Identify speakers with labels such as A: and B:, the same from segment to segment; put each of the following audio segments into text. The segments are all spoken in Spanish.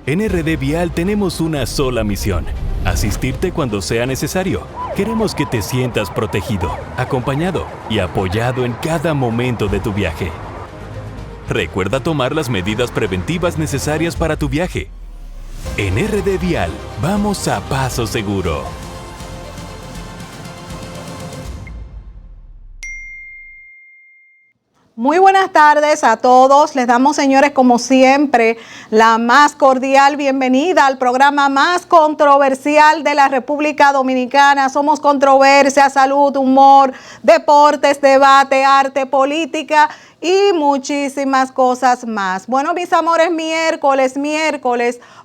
A: En RD Vial tenemos una sola misión: asistirte cuando sea necesario. Queremos que te sientas protegido, acompañado y apoyado en cada momento de tu viaje. Recuerda tomar las medidas preventivas necesarias para tu viaje. En RD Vial, vamos a paso seguro.
B: Muy buenas tardes a todos. Les damos, señores, como siempre, la más cordial bienvenida al programa más controversial de la República Dominicana. Somos controversia, salud, humor, deportes, debate, arte, política y muchísimas cosas más. Bueno, mis amores, miércoles,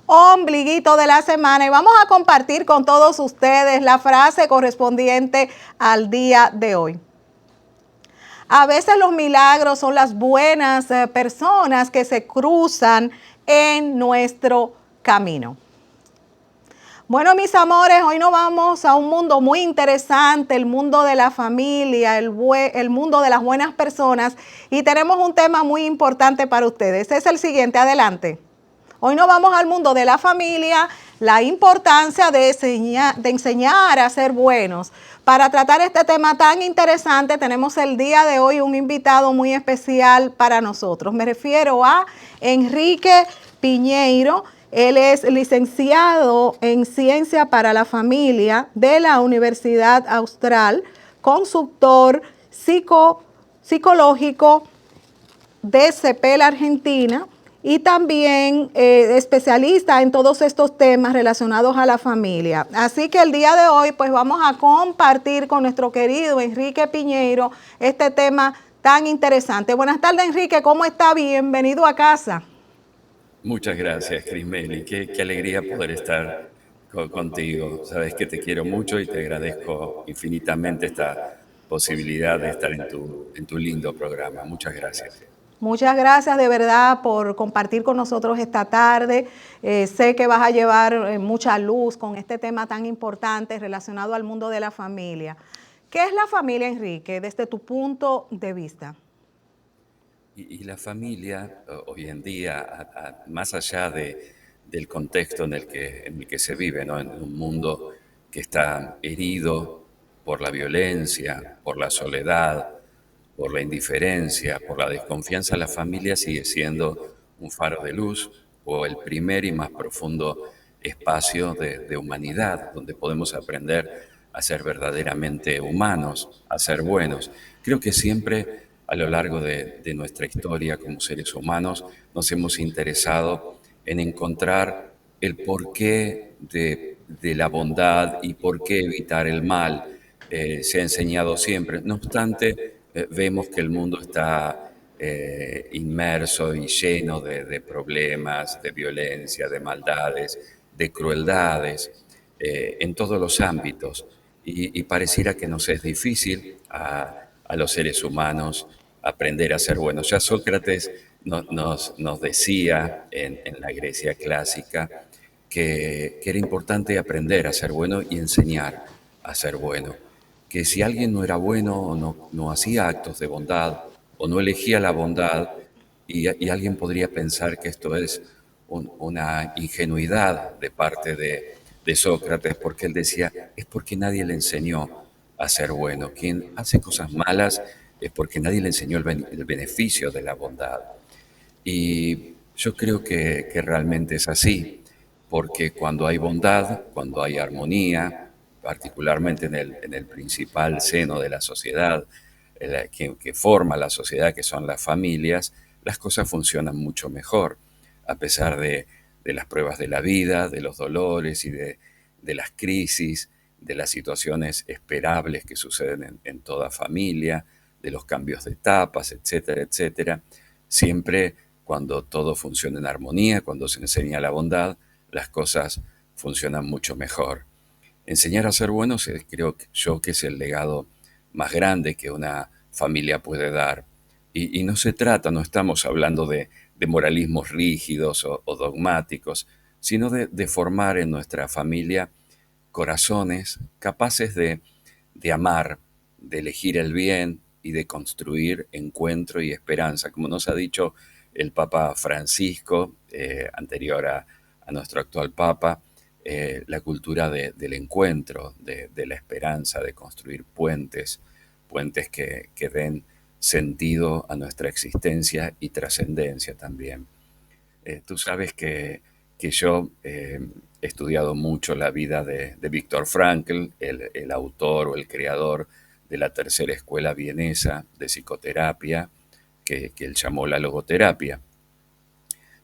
B: ombliguito de la semana, y vamos a compartir con todos ustedes la frase correspondiente al día de hoy. A veces los milagros son las buenas personas que se cruzan en nuestro camino. Bueno, mis amores, hoy nos vamos a un mundo muy interesante, el mundo de la familia, el mundo de las buenas personas, y tenemos un tema muy importante para ustedes. Es el siguiente, adelante. Hoy nos vamos al mundo de la familia, la importancia de enseñar a ser buenos. Para tratar este tema tan interesante, tenemos el día de hoy un invitado muy especial para nosotros. Me refiero a Enrique Piñeiro. Él es licenciado en Ciencia para la Familia de la Universidad Austral, consultor psicológico de CEPEL Argentina, y también especialista en todos estos temas relacionados a la familia. Así que el día de hoy pues vamos a compartir con nuestro querido Enrique Piñeiro este tema tan interesante. Buenas tardes, Enrique, ¿cómo está? Bienvenido a casa.
C: Muchas gracias, Crismeli. Qué alegría poder estar contigo. Sabes que te quiero mucho y te agradezco infinitamente esta posibilidad de estar en tu lindo programa. Muchas gracias.
B: Muchas gracias de verdad por compartir con nosotros esta tarde. Sé que vas a llevar mucha luz con este tema tan importante relacionado al mundo de la familia. ¿Qué es la familia, Enrique, desde tu punto de vista?
C: Y la familia, hoy en día, más allá del contexto en el que se vive, ¿no? En un mundo que está herido por la violencia, por la soledad, por la indiferencia, por la desconfianza, la familia sigue siendo un faro de luz o el primer y más profundo espacio de humanidad, donde podemos aprender a ser verdaderamente humanos, a ser buenos. Creo que siempre a lo largo de nuestra historia como seres humanos nos hemos interesado en encontrar el porqué de la bondad y por qué evitar el mal. Se ha enseñado siempre. No obstante, vemos que el mundo está inmerso y lleno de problemas, de violencia, de maldades, de crueldades, en todos los ámbitos. Y pareciera que nos es difícil a los seres humanos aprender a ser buenos. Ya Sócrates nos decía en la Grecia clásica que era importante aprender a ser bueno y enseñar a ser bueno. Que si alguien no era bueno o no hacía actos de bondad o no elegía la bondad, y alguien podría pensar que esto es una ingenuidad de parte de Sócrates, porque él decía, es porque nadie le enseñó a ser bueno. Quien hace cosas malas es porque nadie le enseñó el beneficio de la bondad. Y yo creo que realmente es así, porque cuando hay bondad, cuando hay armonía, particularmente en el principal seno de la sociedad, que forma la sociedad, que son las familias, las cosas funcionan mucho mejor, a pesar de las pruebas de la vida, de los dolores y de las crisis, de las situaciones esperables que suceden en toda familia, de los cambios de etapas, etcétera, etcétera. Siempre cuando todo funciona en armonía, cuando se enseña la bondad, las cosas funcionan mucho mejor. Enseñar a ser buenos creo yo que es el legado más grande que una familia puede dar. Y no se trata, no estamos hablando de moralismos rígidos o dogmáticos, sino de formar en nuestra familia corazones capaces de amar, de elegir el bien y de construir encuentro y esperanza. Como nos ha dicho el Papa Francisco, anterior a nuestro actual Papa, la cultura del encuentro, de la esperanza, de construir puentes, puentes que den sentido a nuestra existencia y trascendencia también. Tú sabes que yo he estudiado mucho la vida de Viktor Frankl, el autor o el creador de la tercera escuela vienesa de psicoterapia, que él llamó la logoterapia.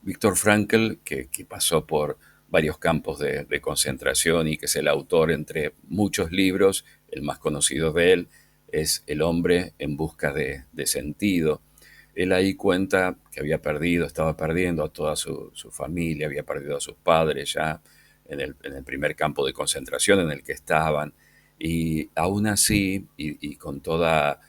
C: Viktor Frankl, que pasó por varios campos de concentración y que es el autor entre muchos libros, el más conocido de él es El hombre en busca de sentido. Él ahí cuenta que estaba perdiendo a toda su familia, había perdido a sus padres ya en el primer campo de concentración en el que estaban, y aún así, y con toda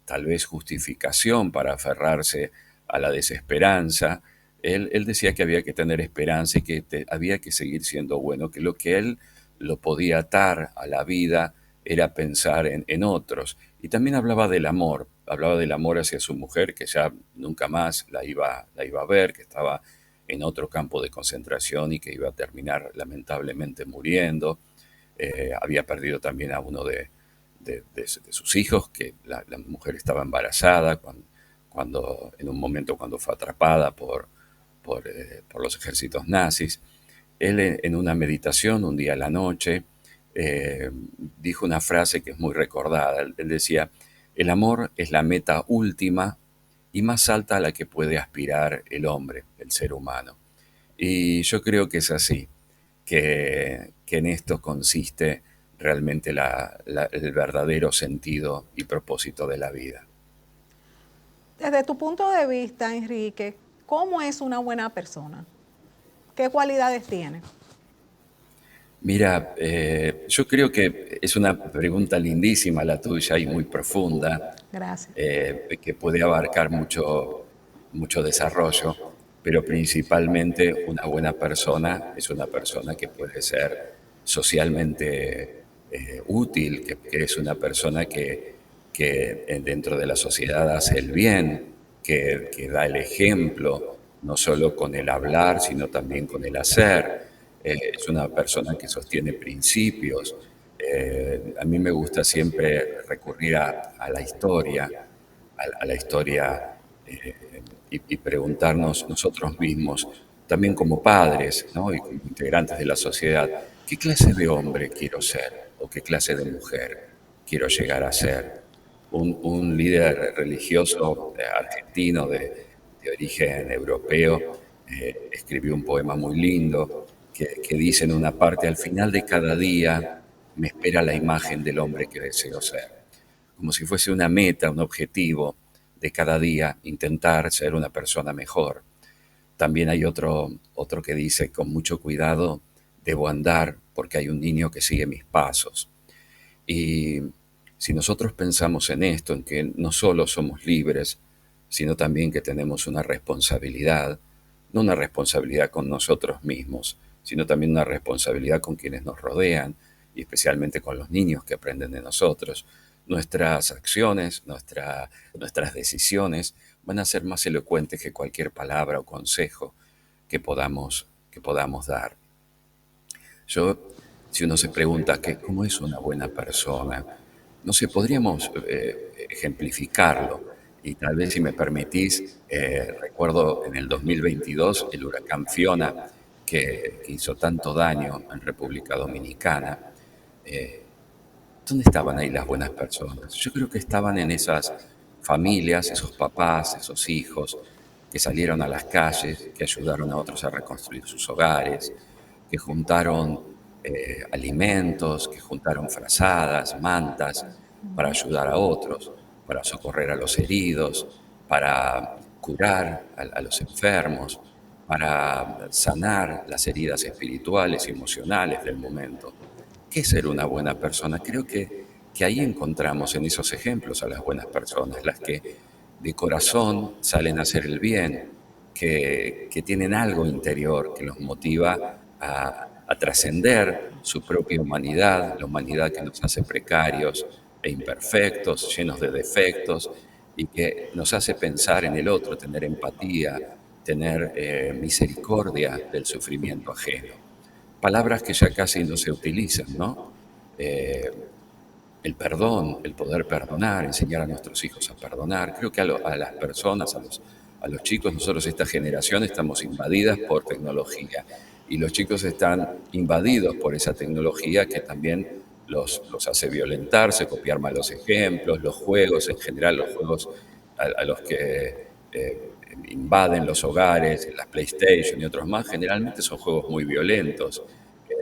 C: tal vez justificación para aferrarse a la desesperanza, él decía que había que tener esperanza y que había que seguir siendo bueno, que lo que él lo podía atar a la vida era pensar en otros. Y también hablaba del amor hacia su mujer, que ya nunca más la iba a ver, que estaba en otro campo de concentración y que iba a terminar lamentablemente muriendo. Había perdido también a uno de sus hijos, que la mujer estaba embarazada en un momento cuando fue atrapada por los ejércitos nazis. Él en una meditación un día a la noche dijo una frase que es muy recordada. Él decía: el amor es la meta última y más alta a la que puede aspirar el hombre, el ser humano. Y yo creo que es así, que en esto consiste realmente el verdadero sentido y propósito de la vida.
B: Desde tu punto de vista, Enrique, ¿cómo es una buena persona? ¿Qué cualidades tiene?
C: Mira, yo creo que es una pregunta lindísima la tuya y muy profunda,
B: Gracias.
C: que puede abarcar mucho desarrollo, pero principalmente una buena persona es una persona que puede ser socialmente útil, que es una persona que dentro de la sociedad hace el bien, que da el ejemplo, no solo con el hablar, sino también con el hacer. Es una persona que sostiene principios. A mí me gusta siempre recurrir a la historia, a la historia, y preguntarnos nosotros mismos, también como padres, ¿no? Y como integrantes de la sociedad, ¿qué clase de hombre quiero ser? ¿O qué clase de mujer quiero llegar a ser? Un líder religioso argentino de origen europeo escribió un poema muy lindo que dice en una parte: al final de cada día me espera la imagen del hombre que deseo ser. Como si fuese una meta, un objetivo de cada día, intentar ser una persona mejor. También hay otro que dice: con mucho cuidado debo andar porque hay un niño que sigue mis pasos. Y si nosotros pensamos en esto, en que no solo somos libres, sino también que tenemos una responsabilidad, no una responsabilidad con nosotros mismos, sino también una responsabilidad con quienes nos rodean y especialmente con los niños que aprenden de nosotros. Nuestras acciones, nuestras decisiones van a ser más elocuentes que cualquier palabra o consejo que podamos dar. Si uno se pregunta cómo es una buena persona, no sé, podríamos ejemplificarlo. Y tal vez, si me permitís, recuerdo en el 2022 el huracán Fiona, que hizo tanto daño en República Dominicana. ¿Dónde estaban ahí las buenas personas? Yo creo que estaban en esas familias, esos papás, esos hijos, que salieron a las calles, que ayudaron a otros a reconstruir sus hogares, que juntaron alimentos, que juntaron frazadas, mantas, para ayudar a otros, para socorrer a los heridos, para curar a los enfermos, para sanar las heridas espirituales y emocionales del momento. ¿Qué es ser una buena persona? Creo que ahí encontramos en esos ejemplos a las buenas personas, las que de corazón salen a hacer el bien, que tienen algo interior que los motiva a trascender su propia humanidad, la humanidad que nos hace precarios e imperfectos, llenos de defectos, y que nos hace pensar en el otro, tener empatía, tener misericordia del sufrimiento ajeno. Palabras que ya casi no se utilizan, ¿no? El perdón, el poder perdonar, enseñar a nuestros hijos a perdonar. Creo que a las personas, a los chicos, nosotros esta generación estamos invadidas por tecnología y los chicos están invadidos por esa tecnología que también los hace violentarse, copiar malos ejemplos, los juegos en general, los juegos a los que invaden los hogares, las PlayStation y otros más, generalmente son juegos muy violentos,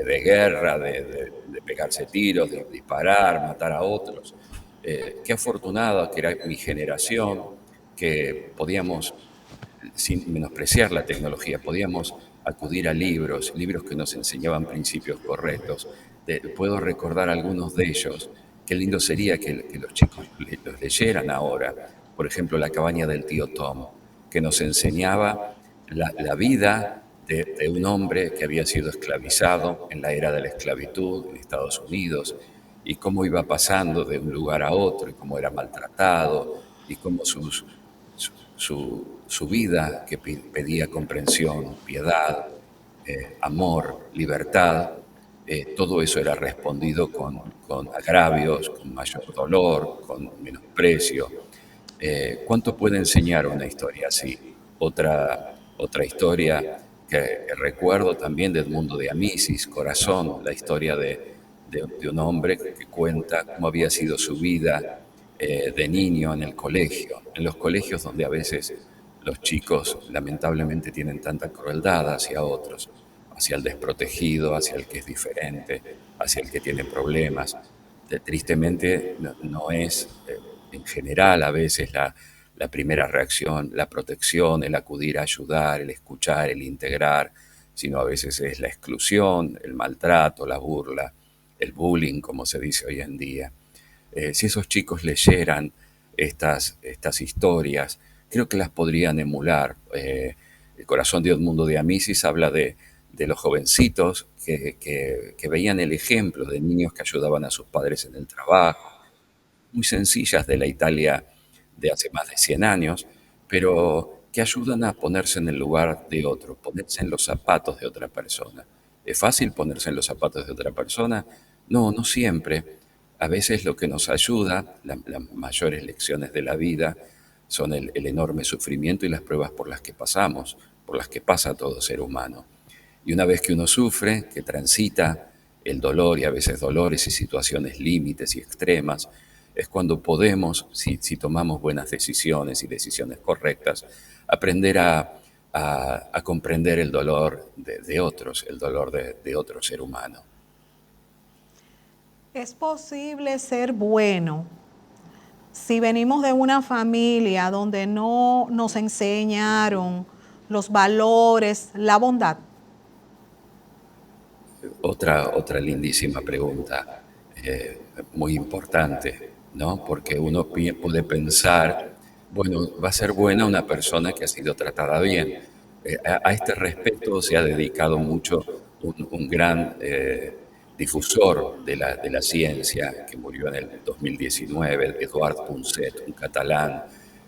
C: de guerra, de pegarse tiros, de disparar, matar a otros. Qué afortunado que era mi generación, que podíamos, sin menospreciar la tecnología, podíamos acudir a libros, libros que nos enseñaban principios correctos. Puedo recordar algunos de ellos. Qué lindo sería que los chicos los leyeran ahora. Por ejemplo, La cabaña del tío Tom, que nos enseñaba la vida de un hombre que había sido esclavizado en la era de la esclavitud en Estados Unidos y cómo iba pasando de un lugar a otro y cómo era maltratado y cómo su vida que pedía comprensión, piedad, amor, libertad, todo eso era respondido con agravios, con mayor dolor, con menosprecio. ¿Cuánto puede enseñar una historia así? Otra historia que recuerdo también del mundo de Amisis, Corazón, la historia de un hombre que cuenta cómo había sido su vida de niño en el colegio, en los colegios donde a veces los chicos lamentablemente tienen tanta crueldad hacia otros, hacia el desprotegido, hacia el que es diferente, hacia el que tiene problemas. Tristemente no es en general a veces la primera reacción, la protección, el acudir a ayudar, el escuchar, el integrar, sino a veces es la exclusión, el maltrato, la burla, el bullying, como se dice hoy en día. Si esos chicos leyeran estas historias, creo que las podrían emular. El corazón de Edmundo de Amisis habla de los jovencitos que veían el ejemplo de niños que ayudaban a sus padres en el trabajo, muy sencillas de la Italia de hace más de 100 años, pero que ayudan a ponerse en el lugar de otro, ponerse en los zapatos de otra persona. ¿Es fácil ponerse en los zapatos de otra persona? No, no siempre. A veces lo que nos ayuda, las mayores lecciones de la vida, son el enorme sufrimiento y las pruebas por las que pasamos, por las que pasa todo ser humano. Y una vez que uno sufre, que transita el dolor y a veces dolores y situaciones límites y extremas, es cuando podemos, si tomamos buenas decisiones y decisiones correctas, aprender a comprender el dolor de otros, el dolor de otro ser humano.
B: ¿Es posible ser bueno si venimos de una familia donde no nos enseñaron los valores, la bondad?
C: Otra lindísima pregunta, muy importante, ¿no? Porque uno puede pensar, bueno, va a ser buena una persona que ha sido tratada bien. A este respecto se ha dedicado mucho un gran difusor de la ciencia que murió en el 2019, Eduard Punset, un catalán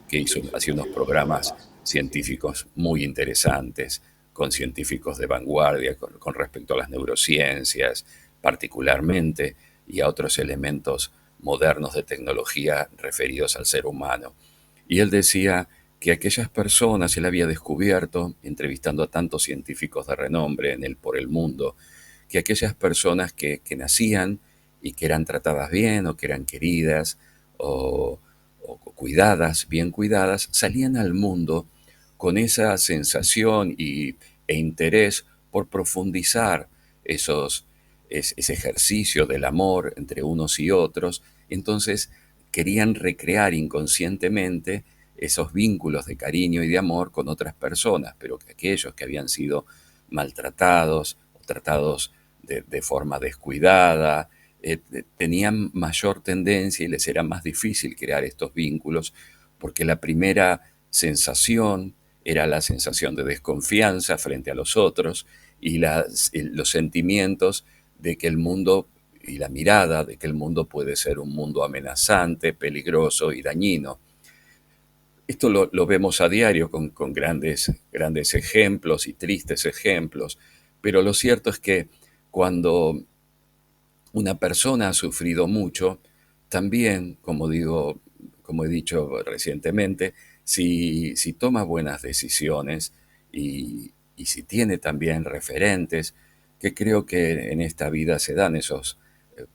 C: que hacía unos programas científicos muy interesantes, con científicos de vanguardia con respecto a las neurociencias particularmente y a otros elementos modernos de tecnología referidos al ser humano. Y él decía que aquellas personas, él había descubierto, entrevistando a tantos científicos de renombre por el mundo, que aquellas personas que nacían y que eran tratadas bien o que eran queridas o cuidadas, bien cuidadas, salían al mundo con esa sensación e interés por profundizar ese ejercicio del amor entre unos y otros. Entonces querían recrear inconscientemente esos vínculos de cariño y de amor con otras personas, pero que aquellos que habían sido maltratados o tratados de forma descuidada, tenían mayor tendencia y les era más difícil crear estos vínculos porque la primera sensación era la sensación de desconfianza frente a los otros y los sentimientos de que el mundo y la mirada de que el mundo puede ser un mundo amenazante, peligroso y dañino. Esto lo vemos a diario con grandes ejemplos y tristes ejemplos, pero lo cierto es que cuando una persona ha sufrido mucho, también, como he dicho recientemente, si toma buenas decisiones y si tiene también referentes, que creo que en esta vida se dan esos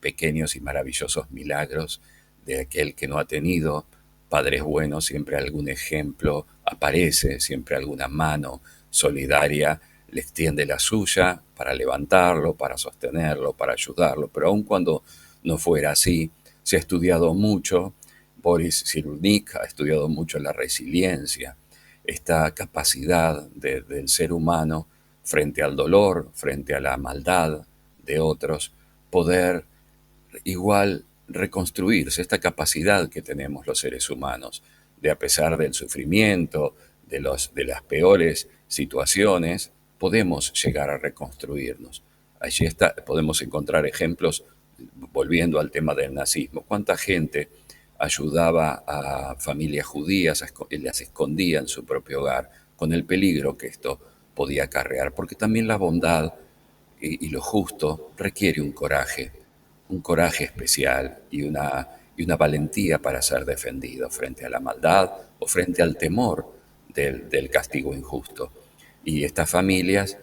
C: pequeños y maravillosos milagros de aquel que no ha tenido padres buenos, siempre algún ejemplo aparece, siempre alguna mano solidaria le extiende la suya para levantarlo, para sostenerlo, para ayudarlo. Pero aun cuando no fuera así, se ha estudiado mucho, Boris Cyrulnik ha estudiado mucho la resiliencia, esta capacidad del ser humano frente al dolor, frente a la maldad de otros, poder igual reconstruirse, esta capacidad que tenemos los seres humanos, de a pesar del sufrimiento, de las peores situaciones, podemos llegar a reconstruirnos. Allí podemos encontrar ejemplos, volviendo al tema del nazismo. ¿Cuánta gente ayudaba a familias judías, las escondía en su propio hogar, con el peligro que esto podía acarrear? Porque también la bondad y lo justo requiere un coraje especial y una valentía para ser defendido frente a la maldad o frente al temor del castigo injusto. Y estas familias,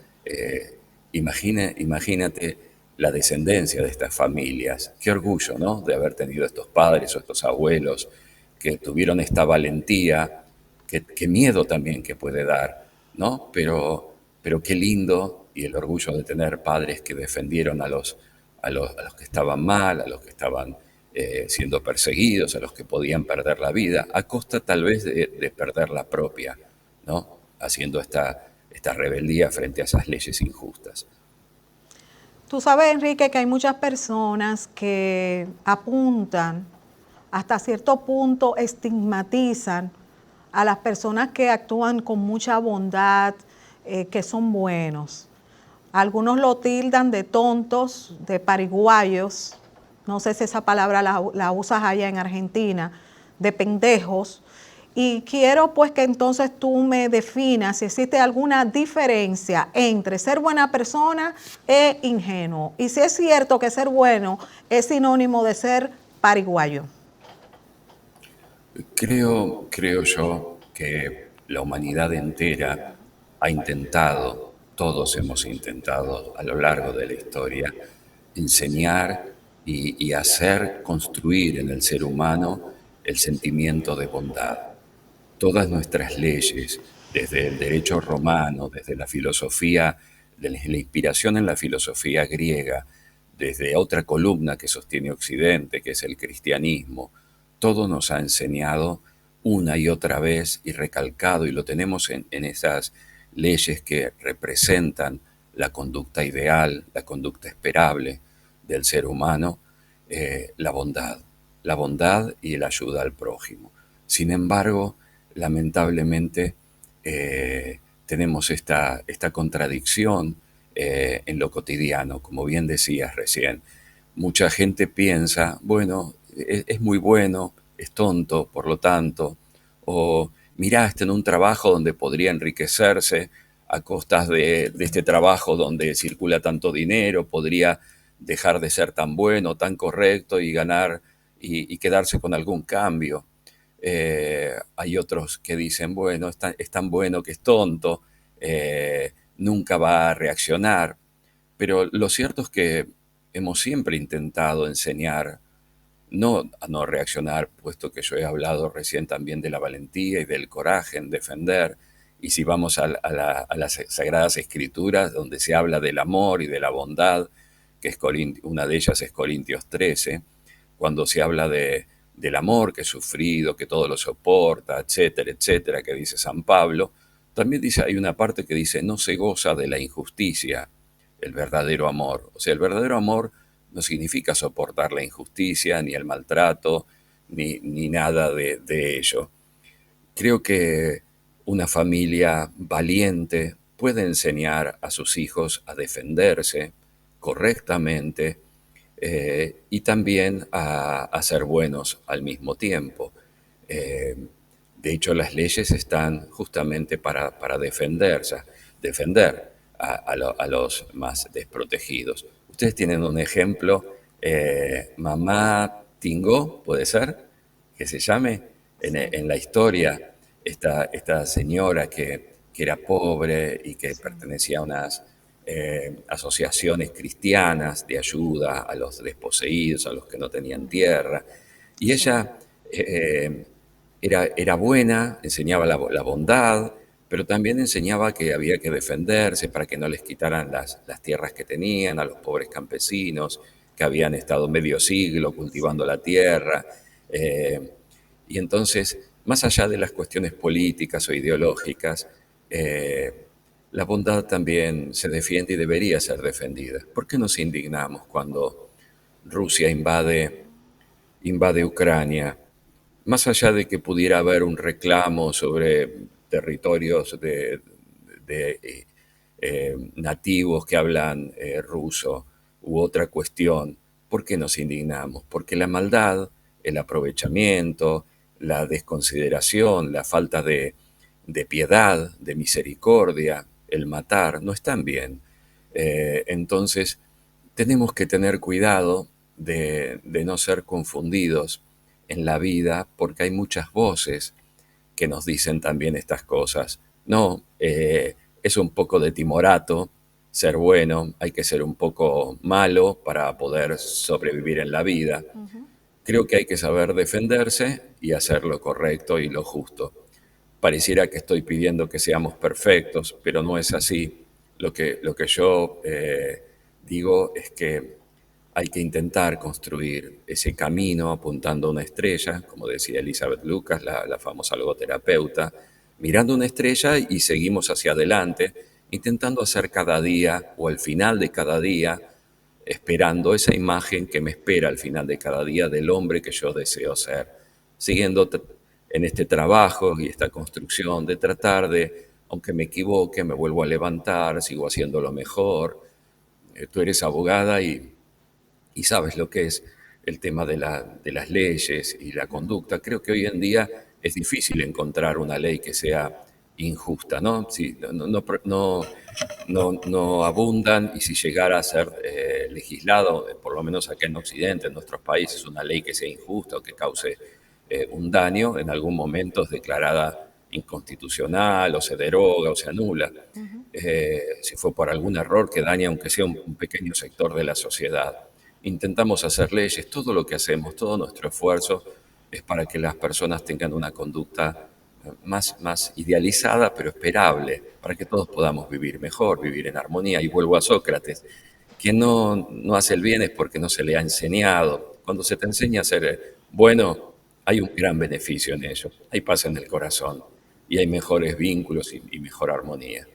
C: imagínate la descendencia de estas familias. Qué orgullo, ¿no? De haber tenido estos padres o estos abuelos que tuvieron esta valentía, qué miedo también que puede dar, ¿no? Pero qué lindo y el orgullo de tener padres que defendieron a los que estaban mal, a los que estaban siendo perseguidos, a los que podían perder la vida, a costa tal vez de perder la propia, ¿no? Haciendo esta rebeldía frente a esas leyes injustas.
B: Tú sabes, Enrique, que hay muchas personas que apuntan, hasta cierto punto estigmatizan a las personas que actúan con mucha bondad, que son buenos. Algunos lo tildan de tontos, de pariguayos, no sé si esa palabra la usas allá en Argentina, de pendejos. Y quiero pues que entonces tú me definas si existe alguna diferencia entre ser buena persona e ingenuo. Y si es cierto que ser bueno es sinónimo de ser pariguayo.
C: Creo yo que la humanidad entera ha intentado, todos hemos intentado a lo largo de la historia, enseñar y hacer construir en el ser humano el sentimiento de bondad. Todas nuestras leyes, desde el derecho romano, desde la filosofía, desde la inspiración en la filosofía griega, desde otra columna que sostiene Occidente, que es el cristianismo, todo nos ha enseñado una y otra vez y recalcado, y lo tenemos en esas leyes que representan la conducta ideal, la conducta esperable del ser humano, la bondad y la ayuda al prójimo. Sin embargo, lamentablemente tenemos esta contradicción en lo cotidiano, como bien decías recién. Mucha gente piensa, bueno, es muy bueno, es tonto, por lo tanto, o mirá, está en un trabajo donde podría enriquecerse a costas de este trabajo donde circula tanto dinero, podría dejar de ser tan bueno, tan correcto y ganar y quedarse con algún cambio. Hay otros que dicen, bueno, es tan bueno que es tonto, nunca va a reaccionar. Pero lo cierto es que hemos siempre intentado enseñar no a no reaccionar, puesto que yo he hablado recién también de la valentía y del coraje en defender. Y si vamos a las Sagradas Escrituras, donde se habla del amor y de la bondad, que es una de ellas es Corintios 13, cuando se habla del amor que es sufrido, que todo lo soporta, etcétera, etcétera, que dice San Pablo, también dice, hay una parte que dice, no se goza de la injusticia, el verdadero amor. O sea, el verdadero amor no significa soportar la injusticia, ni el maltrato, ni nada de ello. Creo que una familia valiente puede enseñar a sus hijos a defenderse correctamente y también a ser buenos al mismo tiempo. De hecho, las leyes están justamente para defender a los más desprotegidos. Ustedes tienen un ejemplo, Mamá Tingó, ¿puede ser? Que se llame,
B: Sí,
C: en la historia, esta señora que era pobre y que
B: sí.
C: pertenecía a unas asociaciones cristianas de ayuda a los desposeídos, a los que no tenían tierra. Y
B: Sí.
C: ella era buena, enseñaba la bondad, pero también enseñaba que había que defenderse para que no les quitaran las tierras que tenían a los pobres campesinos que habían estado medio siglo cultivando
B: Sí.
C: la tierra. Eh, y entonces, más allá de las cuestiones políticas o ideológicas, la bondad también se defiende y debería ser defendida. ¿Por qué nos indignamos cuando Rusia invade Ucrania? Más allá de que pudiera haber un reclamo sobre territorios de nativos que hablan ruso u otra cuestión, ¿por qué nos indignamos? Porque la maldad, el aprovechamiento, la desconsideración, la falta de piedad, de misericordia, el matar, no están bien. Entonces, tenemos que tener cuidado de no ser confundidos en la vida porque hay muchas voces que nos dicen también estas cosas. No, es un poco de timorato ser bueno, hay que ser un poco malo para poder sobrevivir en la vida.
B: Ujú.
C: Creo que hay que saber defenderse y hacer lo correcto y lo justo. Pareciera que estoy pidiendo que seamos perfectos, pero no es así. Lo que yo digo es que hay que intentar construir ese camino apuntando a una estrella, como decía Elizabeth Lucas, la famosa logoterapeuta, mirando una estrella y seguimos hacia adelante, intentando hacer cada día o al final de cada día, esperando esa imagen que me espera al final de cada día del hombre que yo deseo ser, siguiendo en este trabajo y esta construcción de tratar de, aunque me equivoque, me vuelvo a levantar, sigo haciendo lo mejor. Tú eres abogada y sabes lo que es el tema de las leyes y la conducta. Creo que hoy en día es difícil encontrar una ley que sea injusta, ¿no? Si, no abundan y si llegara a ser legislado, por lo menos aquí en Occidente, en nuestros países, una ley que sea injusta o que cause un daño, en algún momento es declarada inconstitucional o se deroga o se anula.
B: Ujú.
C: Si fue por algún error que daña aunque sea un pequeño sector de la sociedad. Intentamos hacer leyes, todo lo que hacemos, todo nuestro esfuerzo es para que las personas tengan una conducta más idealizada, pero esperable, para que todos podamos vivir mejor, vivir en armonía. Y vuelvo a Sócrates, quien no hace el bien es porque no se le ha enseñado. Cuando se te enseña a ser bueno, hay un gran beneficio en ello, hay paz en el corazón y hay mejores vínculos y mejor armonía.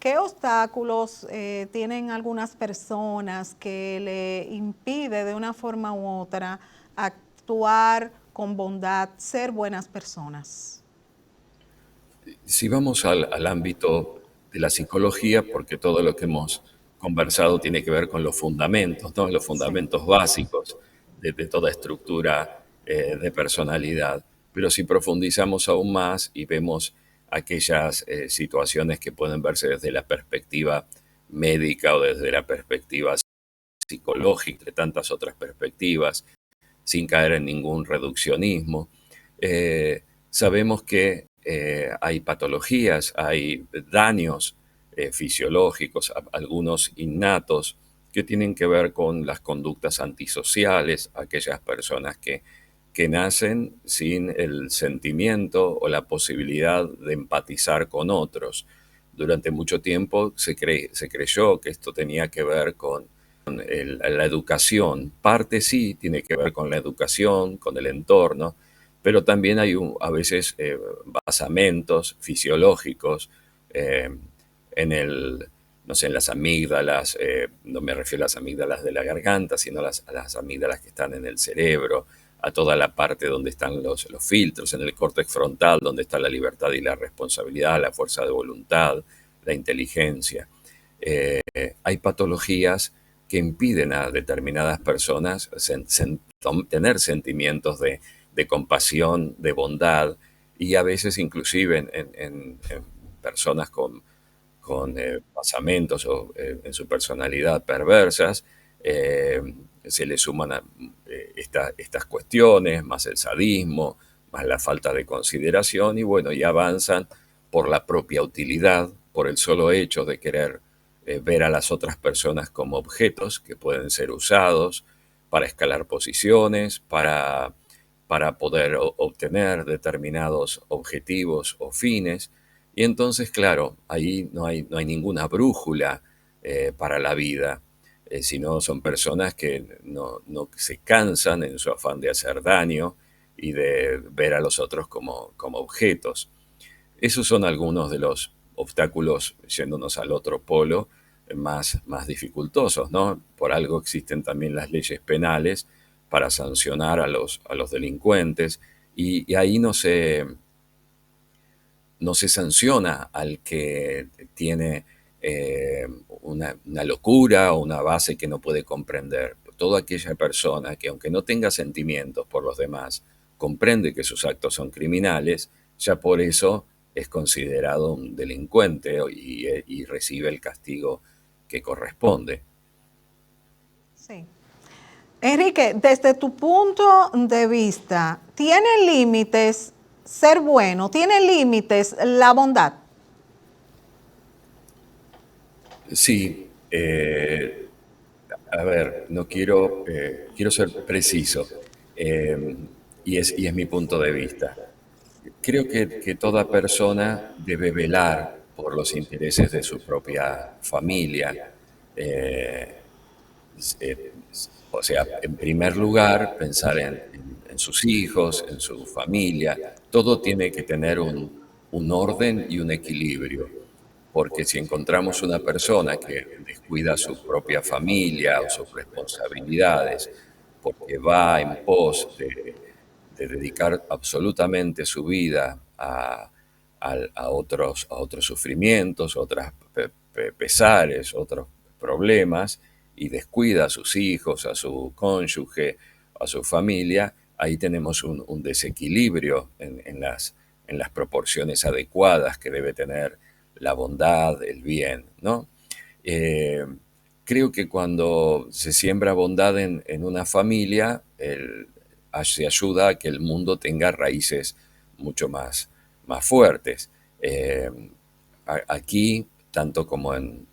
B: ¿Qué obstáculos tienen algunas personas que le impide de una forma u otra actuar con bondad, ser buenas personas?
C: Si vamos al ámbito de la psicología, porque todo lo que hemos conversado tiene que ver con los fundamentos, ¿no? Los
B: Sí.
C: fundamentos básicos de toda estructura de personalidad. Pero si profundizamos aún más y vemos aquellas situaciones que pueden verse desde la perspectiva médica o desde la perspectiva psicológica, de tantas otras perspectivas, sin caer en ningún reduccionismo. Sabemos que hay patologías, hay daños fisiológicos, algunos innatos, que tienen que ver con las conductas antisociales, aquellas personas que nacen sin el sentimiento o la posibilidad de empatizar con otros. Durante mucho tiempo se creyó que esto tenía que ver con la educación. Parte sí tiene que ver con la educación, con el entorno, pero también hay a veces basamentos fisiológicos eh, en no sé, en las amígdalas, no me refiero a las amígdalas de la garganta, sino a las amígdalas que están en el cerebro, a toda la parte donde están los filtros, en el córtex frontal, donde está la libertad y la responsabilidad, la fuerza de voluntad, la inteligencia. Hay patologías que impiden a determinadas personas tener sentimientos de compasión, de bondad, y a veces inclusive en personas con pasamentos o en su personalidad perversas, eh, se le suman estas cuestiones, más el sadismo, más la falta de consideración, y bueno, y avanzan por la propia utilidad, por el solo hecho de querer ver a las otras personas como objetos que pueden ser usados para escalar posiciones, para poder obtener determinados objetivos o fines. Y entonces, claro, ahí no hay ninguna brújula para la vida, sino son personas que no se cansan en su afán de hacer daño y de ver a los otros como objetos. Esos son algunos de los obstáculos, yéndonos al otro polo, más dificultosos, ¿no? Por algo existen también las leyes penales para sancionar a los delincuentes, y ahí no se sanciona al que tiene una locura o una base que no puede comprender. Toda aquella persona que, aunque no tenga sentimientos por los demás, comprende que sus actos son criminales, ya por eso es considerado un delincuente y recibe el castigo que corresponde.
B: Sí. Enrique, desde tu punto de vista, ¿tiene límites ser bueno? ¿Tiene límites la bondad?
C: Sí, a ver, no quiero, quiero ser preciso, eh, y es mi punto de vista. Creo que toda persona debe velar por los intereses de su propia familia. eh, eh, o sea, en primer lugar, pensar en sus hijos, en su familia. Todo tiene que tener un orden y un equilibrio, porque si encontramos una persona que descuida su propia familia o sus responsabilidades, porque va en pos de dedicar absolutamente su vida a otros sufrimientos, otros pesares, otros problemas, y descuida a sus hijos, a su cónyuge, a su familia, ahí tenemos un desequilibrio en las proporciones adecuadas que debe tener la bondad, el bien, ¿no? Eh, Creo que cuando se siembra bondad en una familia, se ayuda a que el mundo tenga raíces mucho más fuertes. Eh, Aquí, tanto como en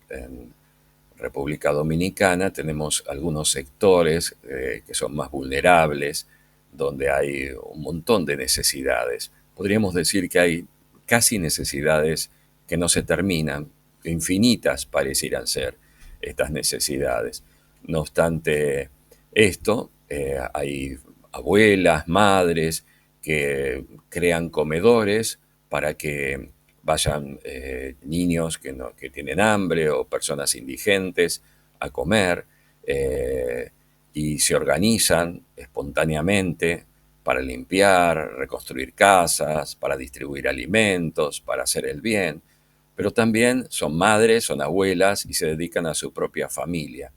C: República Dominicana, tenemos algunos sectores que son más vulnerables, donde hay un montón de necesidades. Podríamos decir que hay casi necesidades que no se terminan, infinitas parecieran ser estas necesidades. No obstante esto, hay abuelas, madres que crean comedores para que vayan niños que tienen hambre o personas indigentes a comer, y se organizan espontáneamente para limpiar, reconstruir casas, para distribuir alimentos, para hacer el bien, pero también son madres, son abuelas y se dedican a su propia familia,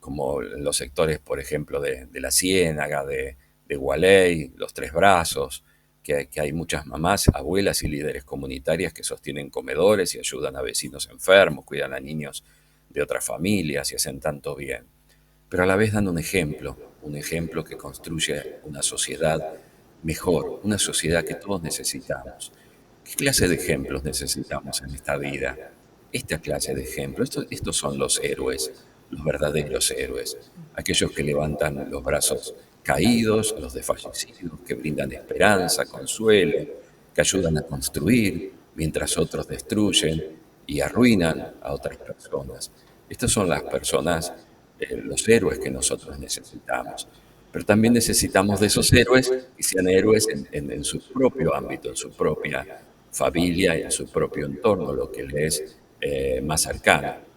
C: como en los sectores, por ejemplo, de La Ciénaga, de Gualey, Los Tres Brazos, que hay muchas mamás, abuelas y líderes comunitarias que sostienen comedores y ayudan a vecinos enfermos, cuidan a niños de otras familias y hacen tanto bien. Pero a la vez dan un ejemplo que construye una sociedad mejor, una sociedad que todos necesitamos. ¿Qué clase de ejemplos necesitamos en esta vida? Esta clase de ejemplos, estos son los héroes, los verdaderos héroes, aquellos que levantan los brazos caídos, los desfallecidos, que brindan esperanza, consuelo, que ayudan a construir mientras otros destruyen y arruinan a otras personas. Estas son las personas, los héroes que nosotros necesitamos. Pero también necesitamos de esos héroes que sean héroes en su propio ámbito, en su propia familia y en su propio entorno, lo que le es más cercano.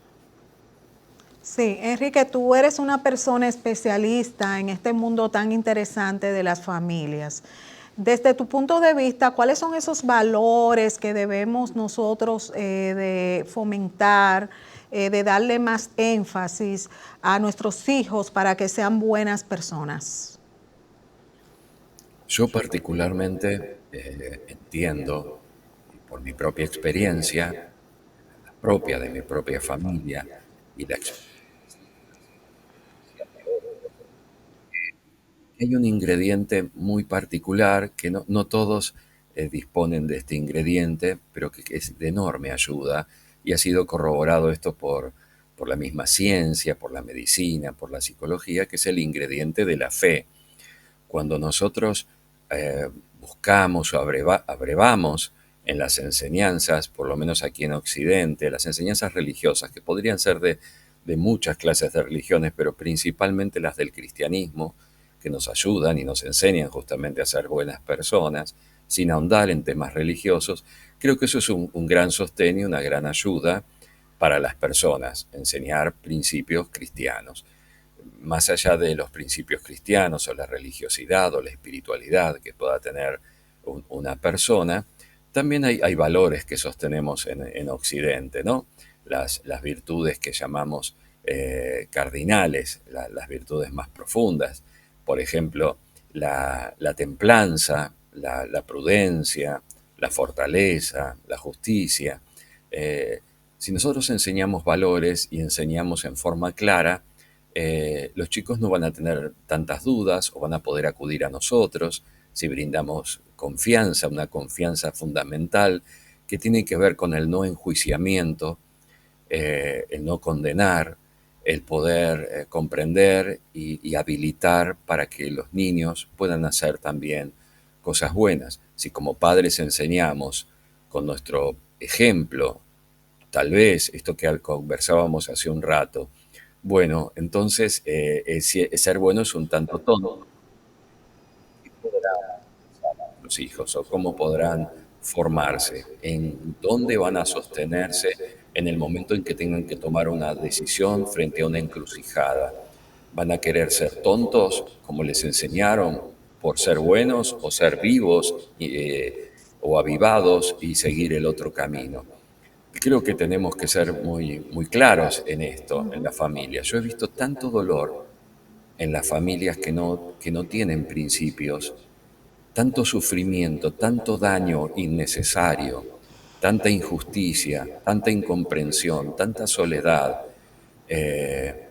B: Sí, Enrique, tú eres una persona especialista en este mundo tan interesante de las familias. Desde tu punto de vista, ¿cuáles son esos valores que debemos nosotros de fomentar, de darle más énfasis a nuestros hijos para que sean buenas personas?
C: Yo particularmente entiendo por mi propia experiencia, la propia de mi propia familia y la experiencia hay un ingrediente muy particular que no todos disponen de este ingrediente, pero que es de enorme ayuda y ha sido corroborado esto por la misma ciencia, por la medicina, por la psicología, que es el ingrediente de la fe. Cuando nosotros eh, buscamos o abrevamos en las enseñanzas, por lo menos aquí en Occidente, las enseñanzas religiosas, que podrían ser de muchas clases de religiones, pero principalmente las del cristianismo, que nos ayudan y nos enseñan justamente a ser buenas personas, sin ahondar en temas religiosos, creo que eso es un gran sostén y una gran ayuda para las personas, enseñar principios cristianos más allá de los principios cristianos o la religiosidad o la espiritualidad que pueda tener una persona, también hay valores que sostenemos en Occidente, ¿no? Las virtudes que llamamos cardinales, las virtudes más profundas. Por ejemplo, la templanza, la prudencia, la fortaleza, la justicia. Si nosotros enseñamos valores y enseñamos en forma clara, los chicos no van a tener tantas dudas o van a poder acudir a nosotros si brindamos confianza, una confianza fundamental que tiene que ver con el no enjuiciamiento, el no condenar, el poder comprender y habilitar para que los niños puedan hacer también cosas buenas. Si como padres enseñamos con nuestro ejemplo, tal vez esto que conversábamos hace un rato, bueno, entonces ser bueno es un tanto tonto. ¿Qué podrán pensar los hijos o cómo podrán formarse? ¿En dónde van a sostenerse en el momento en que tengan que tomar una decisión frente a una encrucijada? ¿Van a querer ser tontos como les enseñaron por ser buenos o ser vivos o avivados y seguir el otro camino? Creo que tenemos que ser muy claros en esto, en la familia. Yo he visto tanto dolor en las familias que no tienen principios, tanto sufrimiento, tanto daño innecesario, tanta injusticia, tanta incomprensión, tanta soledad, eh,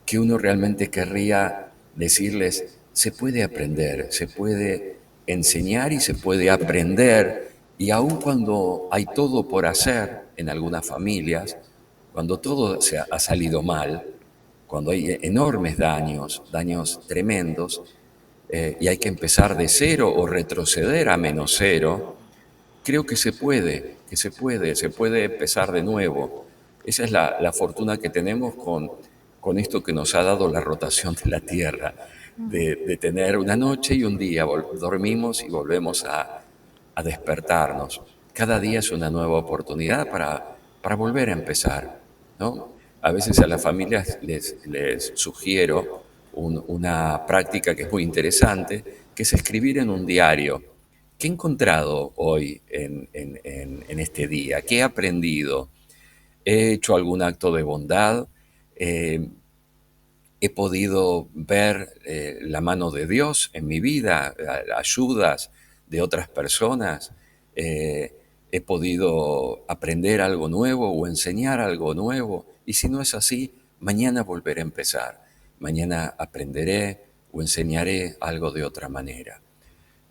C: que uno realmente querría decirles, se puede aprender, se puede enseñar y se puede aprender, y aun cuando hay todo por hacer en algunas familias, cuando todo ha salido mal, cuando hay enormes daños, daños tremendos, y hay que empezar de cero o retroceder a menos cero, creo que se puede empezar de nuevo. Esa es la fortuna que tenemos con esto que nos ha dado la rotación de la Tierra, de tener una noche y un día, dormimos y volvemos a despertarnos. Cada día es una nueva oportunidad para volver a empezar, ¿no? A veces a las familias les sugiero una práctica que es muy interesante, que es escribir en un diario. ¿Qué he encontrado hoy en este día? ¿Qué he aprendido? ¿He hecho algún acto de bondad? Eh, ¿He podido ver la mano de Dios en mi vida, ayudas de otras personas? Eh, ¿He podido aprender algo nuevo o enseñar algo nuevo? Y si no es así, mañana volveré a empezar. Mañana aprenderé o enseñaré algo de otra manera.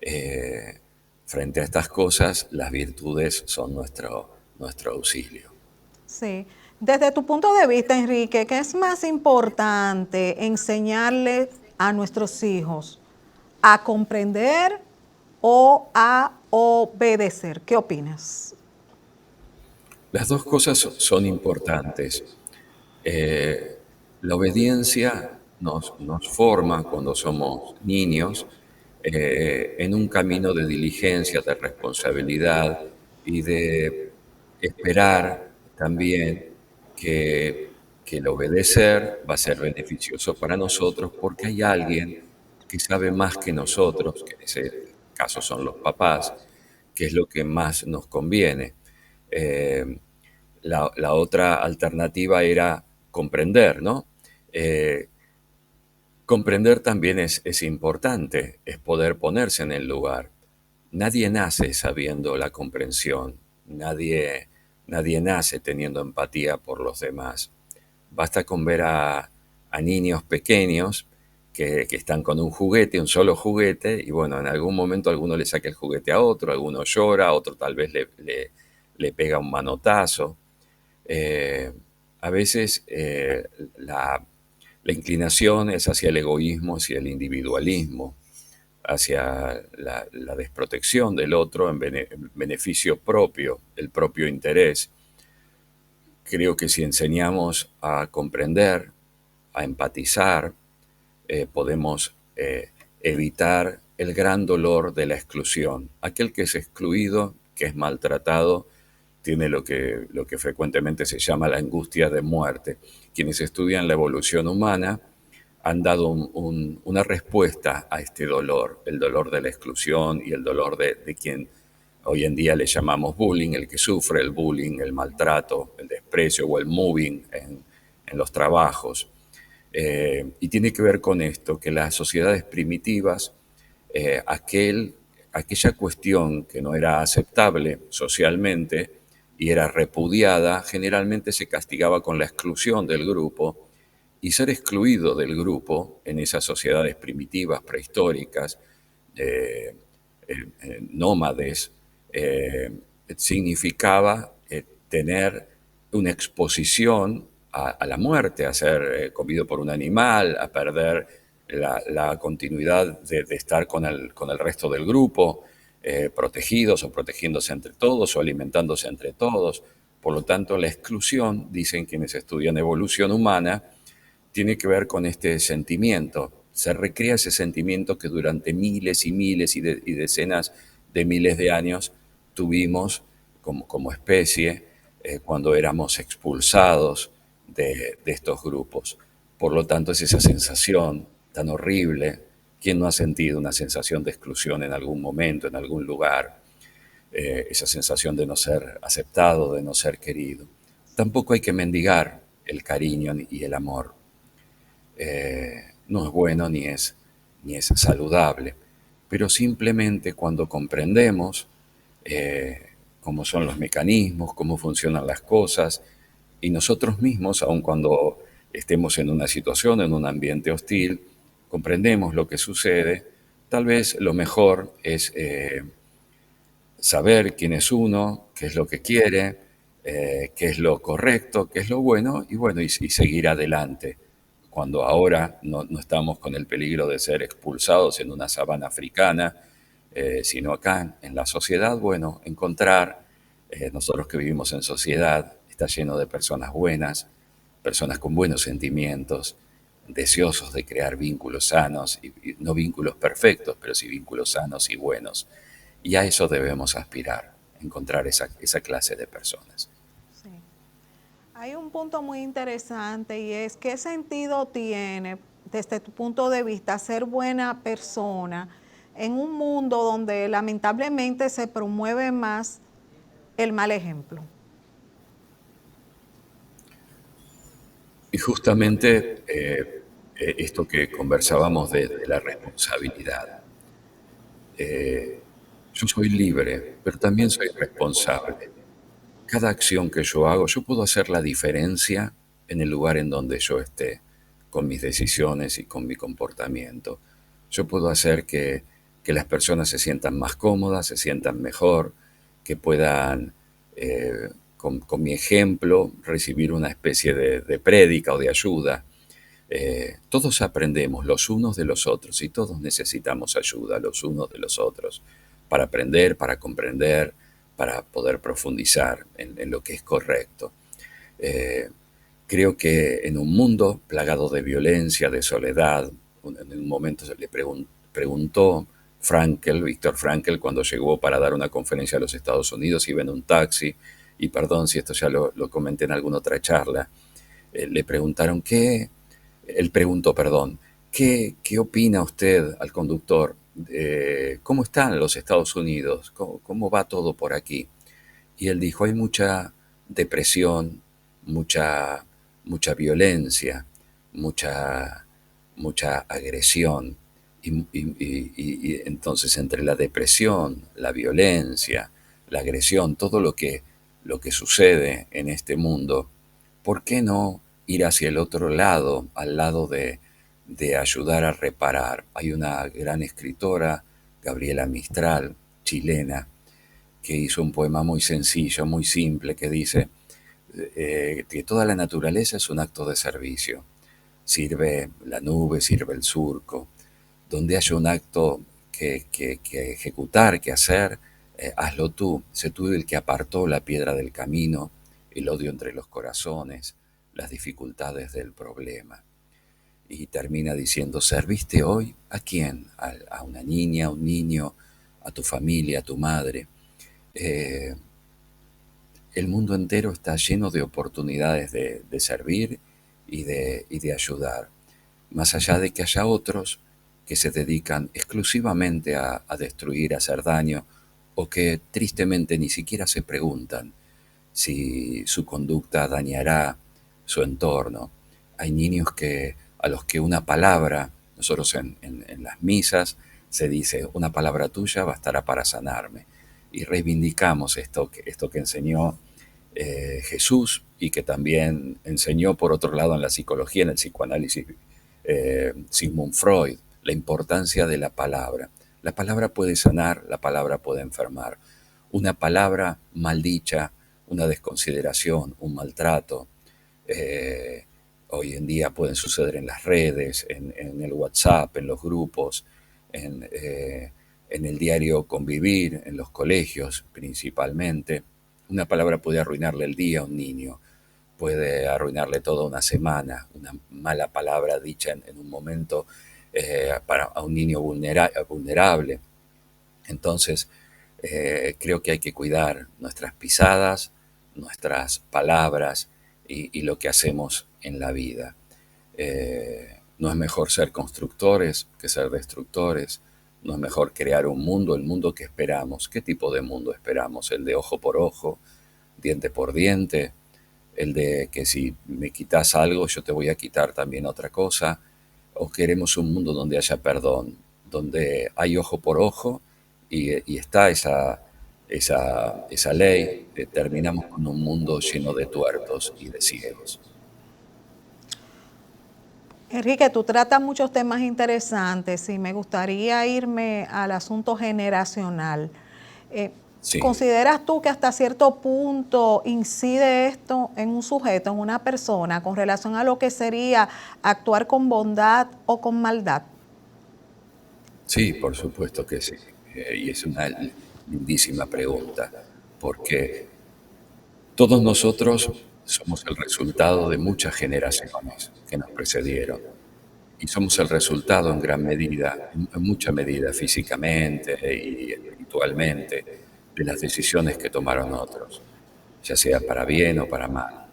C: Eh, Frente a estas cosas, las virtudes son nuestro auxilio.
B: Sí. Desde tu punto de vista, Enrique, ¿qué es más importante enseñarle a nuestros hijos? ¿A comprender o a obedecer? ¿Qué opinas?
C: Las dos cosas son importantes. La obediencia nos forma cuando somos niños en un camino de diligencia, de responsabilidad y de esperar también que, que el obedecer va a ser beneficioso para nosotros porque hay alguien que sabe más que nosotros, que en ese caso son los papás, que es lo que más nos conviene. Eh, la otra alternativa era comprender, ¿no? Eh, Comprender también es importante, es poder ponerse en el lugar. nadie nace sabiendo la comprensión, nadie nace teniendo empatía por los demás. Basta con ver a niños pequeños que están con un juguete, un solo juguete, y bueno, en algún momento alguno le saca el juguete a otro, alguno llora, otro tal vez le pega un manotazo. Eh, a veces la inclinación es hacia el egoísmo, hacia el individualismo, hacia la desprotección del otro en beneficio propio, el propio interés. Creo que si enseñamos a comprender, a empatizar, podemos evitar el gran dolor de la exclusión. Aquel que es excluido, que es maltratado, tiene lo que frecuentemente se llama la angustia de muerte. Quienes estudian la evolución humana han dado una respuesta a este dolor, el dolor de la exclusión y el dolor de quien hoy en día le llamamos bullying, el que sufre el bullying, el maltrato, el desprecio o el mobbing en los trabajos. Y tiene que ver con esto, que las sociedades primitivas, aquella cuestión que no era aceptable socialmente y era repudiada, generalmente se castigaba con la exclusión del grupo, y ser excluido del grupo en esas sociedades primitivas, prehistóricas, eh, nómades, significaba tener una exposición a la muerte, a ser comido por un animal, a perder la continuidad de estar con el resto del grupo, protegidos o protegiéndose entre todos o alimentándose entre todos. Por lo tanto, la exclusión, dicen quienes estudian evolución humana, tiene que ver con este sentimiento. Se recrea ese sentimiento que durante miles y miles y decenas de miles de años tuvimos como especie cuando éramos expulsados de estos grupos. Por lo tanto, es esa sensación tan horrible. ¿Quién no ha sentido una sensación de exclusión en algún momento, en algún lugar? Esa sensación de no ser aceptado, de no ser querido. Tampoco hay que mendigar el cariño y el amor. No es bueno ni es saludable, pero simplemente cuando comprendemos cómo son los mecanismos, cómo funcionan las cosas, y nosotros mismos, aun cuando estemos en una situación, en un ambiente hostil, comprendemos lo que sucede, tal vez lo mejor es saber quién es uno, qué es lo que quiere, qué es lo correcto, qué es lo bueno, y seguir adelante. Cuando ahora no estamos con el peligro de ser expulsados en una sabana africana, sino acá en la sociedad, bueno, encontrar, nosotros que vivimos en sociedad, está lleno de personas buenas, personas con buenos sentimientos, deseosos de crear vínculos sanos, y no vínculos perfectos, pero sí vínculos sanos y buenos. Y a eso debemos aspirar, encontrar esa clase de personas.
B: Sí. Hay un punto muy interesante y es qué sentido tiene, desde tu punto de vista, ser buena persona en un mundo donde lamentablemente se promueve más el mal ejemplo.
C: Y justamente esto que conversábamos de la responsabilidad. Yo soy libre, pero también soy responsable. Cada acción que yo hago, yo puedo hacer la diferencia en el lugar en donde yo esté, con mis decisiones y con mi comportamiento. Yo puedo hacer que las personas se sientan más cómodas, se sientan mejor, que puedan, con mi ejemplo, recibir una especie de prédica o de ayuda. Todos aprendemos los unos de los otros y todos necesitamos ayuda los unos de los otros para aprender, para comprender, para poder profundizar en lo que es correcto. Eh, Creo que en un mundo plagado de violencia, de soledad, en un momento se le preguntó Víctor Frankl, cuando llegó para dar una conferencia a los Estados Unidos, iba en un taxi, y perdón si esto ya lo comenté en alguna otra charla, le preguntaron él preguntó, perdón, ¿qué opina usted al conductor? ¿Cómo están los Estados Unidos? ¿Cómo va todo por aquí? Y él dijo, hay mucha depresión, mucha violencia, mucha agresión. Y entonces entre la depresión, la violencia, la agresión, todo lo que sucede en este mundo, ¿por qué no ir hacia el otro lado, al lado de ayudar a reparar? Hay una gran escritora, Gabriela Mistral, chilena, que hizo un poema muy sencillo, muy simple, que dice que toda la naturaleza es un acto de servicio. Sirve la nube, sirve el surco. Donde haya un acto que ejecutar, que hacer, hazlo tú. Sé tú el que apartó la piedra del camino, el odio entre los corazones, las dificultades del problema. Y termina diciendo, ¿serviste hoy a quién? A una niña, a un niño, a tu familia, a tu madre. Eh, el mundo entero está lleno de oportunidades de servir y de ayudar, más allá de que haya otros que se dedican exclusivamente a destruir, a hacer daño, o que tristemente ni siquiera se preguntan si su conducta dañará su entorno. Hay niños a los que una palabra, nosotros en las misas se dice, una palabra tuya bastará para sanarme. Y reivindicamos esto que enseñó Jesús y que también enseñó por otro lado en la psicología, en el psicoanálisis, Sigmund Freud, la importancia de la palabra. La palabra puede sanar, la palabra puede enfermar. Una palabra maldicha, una desconsideración, un maltrato, hoy en día pueden suceder en las redes, en el WhatsApp, en los grupos, en el diario convivir, en los colegios principalmente. Una palabra puede arruinarle el día a un niño, puede arruinarle toda una semana. Una mala palabra dicha en un momento a un niño vulnerable. Entonces, creo que hay que cuidar nuestras pisadas, nuestras palabras y lo que hacemos en la vida. No es mejor ser constructores que ser destructores. No es mejor crear un mundo, el mundo que esperamos. ¿Qué tipo de mundo esperamos? ¿El de ojo por ojo, diente por diente? ¿El de que si me quitas algo yo te voy a quitar también otra cosa? ¿O queremos un mundo donde haya perdón, donde hay ojo por ojo y está esa ley? Terminamos con un mundo lleno de tuertos y de ciegos.
B: Enrique, tú tratas muchos temas interesantes y me gustaría irme al asunto generacional.
C: Sí.
B: ¿Consideras tú que hasta cierto punto incide esto en un sujeto, en una persona, con relación a lo que sería actuar con bondad o con maldad?
C: Sí, por supuesto que sí. Y es una lindísima pregunta, porque todos nosotros somos el resultado de muchas generaciones que nos precedieron. Y somos el resultado en gran medida, en mucha medida físicamente y espiritualmente, de las decisiones que tomaron otros, ya sea para bien o para mal.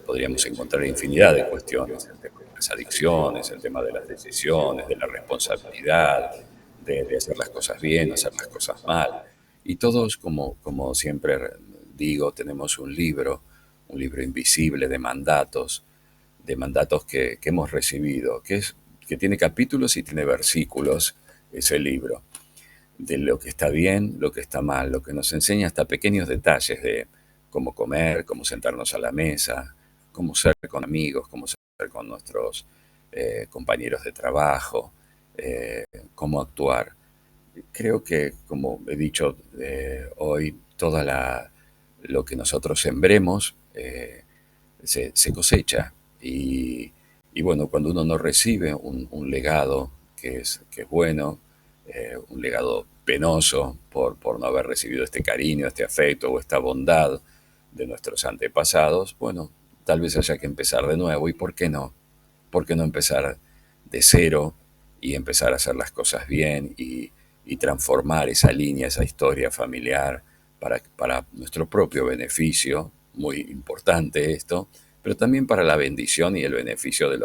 C: Podríamos encontrar infinidad de cuestiones, el tema de las adicciones, el tema de las decisiones, de la responsabilidad, de hacer las cosas bien, hacer las cosas mal. Y todos, como siempre digo, tenemos un libro invisible de mandatos que hemos recibido, que tiene capítulos y tiene versículos, ese libro, de lo que está bien, lo que está mal, lo que nos enseña hasta pequeños detalles de cómo comer, cómo sentarnos a la mesa, cómo ser con amigos, cómo ser con nuestros compañeros de trabajo, cómo actuar. Creo que, como he dicho hoy, lo que nosotros sembremos se cosecha. Y bueno, cuando uno no recibe un legado que es bueno, un legado penoso por no haber recibido este cariño, este afecto o esta bondad de nuestros antepasados, bueno, tal vez haya que empezar de nuevo. ¿Y por qué no? ¿Por qué no empezar de cero y empezar a hacer las cosas bien y transformar esa línea, esa historia familiar para nuestro propio beneficio? Muy importante esto, pero también para la bendición y el beneficio de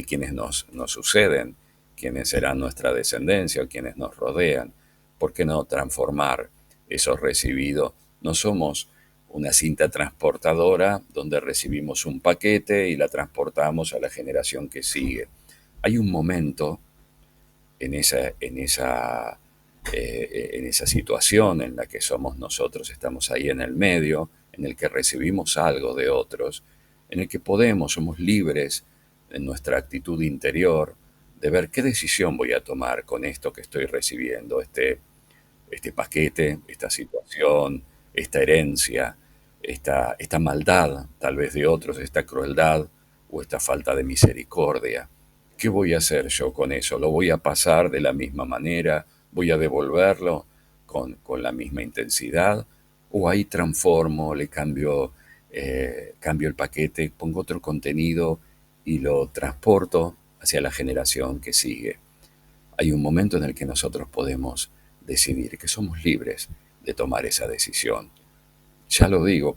C: quienes nos suceden, quienes serán nuestra descendencia o quienes nos rodean. ¿Por qué no transformar eso recibido? No somos una cinta transportadora donde recibimos un paquete y la transportamos a la generación que sigue. Hay un momento en esa situación en la que somos nosotros, estamos ahí en el medio, en el que recibimos algo de otros, en el que somos libres en nuestra actitud interior de ver qué decisión voy a tomar con esto que estoy recibiendo, este paquete, esta situación, esta herencia, esta maldad tal vez de otros, esta crueldad o esta falta de misericordia. ¿Qué voy a hacer yo con eso? ¿Lo voy a pasar de la misma manera? ¿Voy a devolverlo con la misma intensidad? ¿O ahí transformo, le cambio el paquete, pongo otro contenido y lo transporto hacia la generación que sigue? Hay un momento en el que nosotros podemos decidir, que somos libres de tomar esa decisión. Ya lo digo,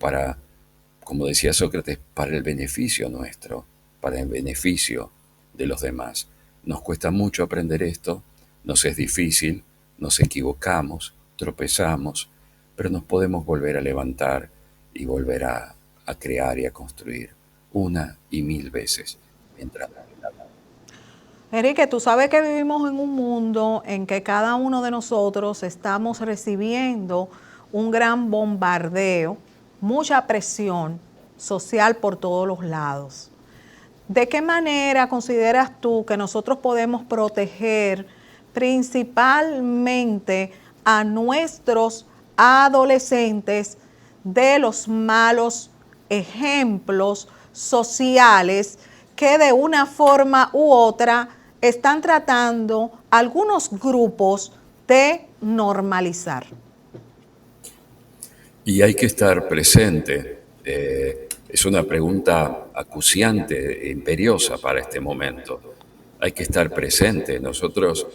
C: como decía Sócrates, para el beneficio nuestro, para el beneficio de los demás. Nos cuesta mucho aprender esto, nos es difícil, nos equivocamos, tropezamos, pero nos podemos volver a levantar y volver a crear y a construir una y mil veces mientras.
B: Enrique, tú sabes que vivimos en un mundo en que cada uno de nosotros estamos recibiendo un gran bombardeo, mucha presión social por todos los lados. ¿De qué manera consideras tú que nosotros podemos proteger principalmente a nuestros adolescentes de los malos ejemplos sociales que de una forma u otra están tratando algunos grupos de normalizar?
C: Y hay que estar presente. Es una pregunta acuciante, imperiosa para este momento. Hay que estar presente. Nosotros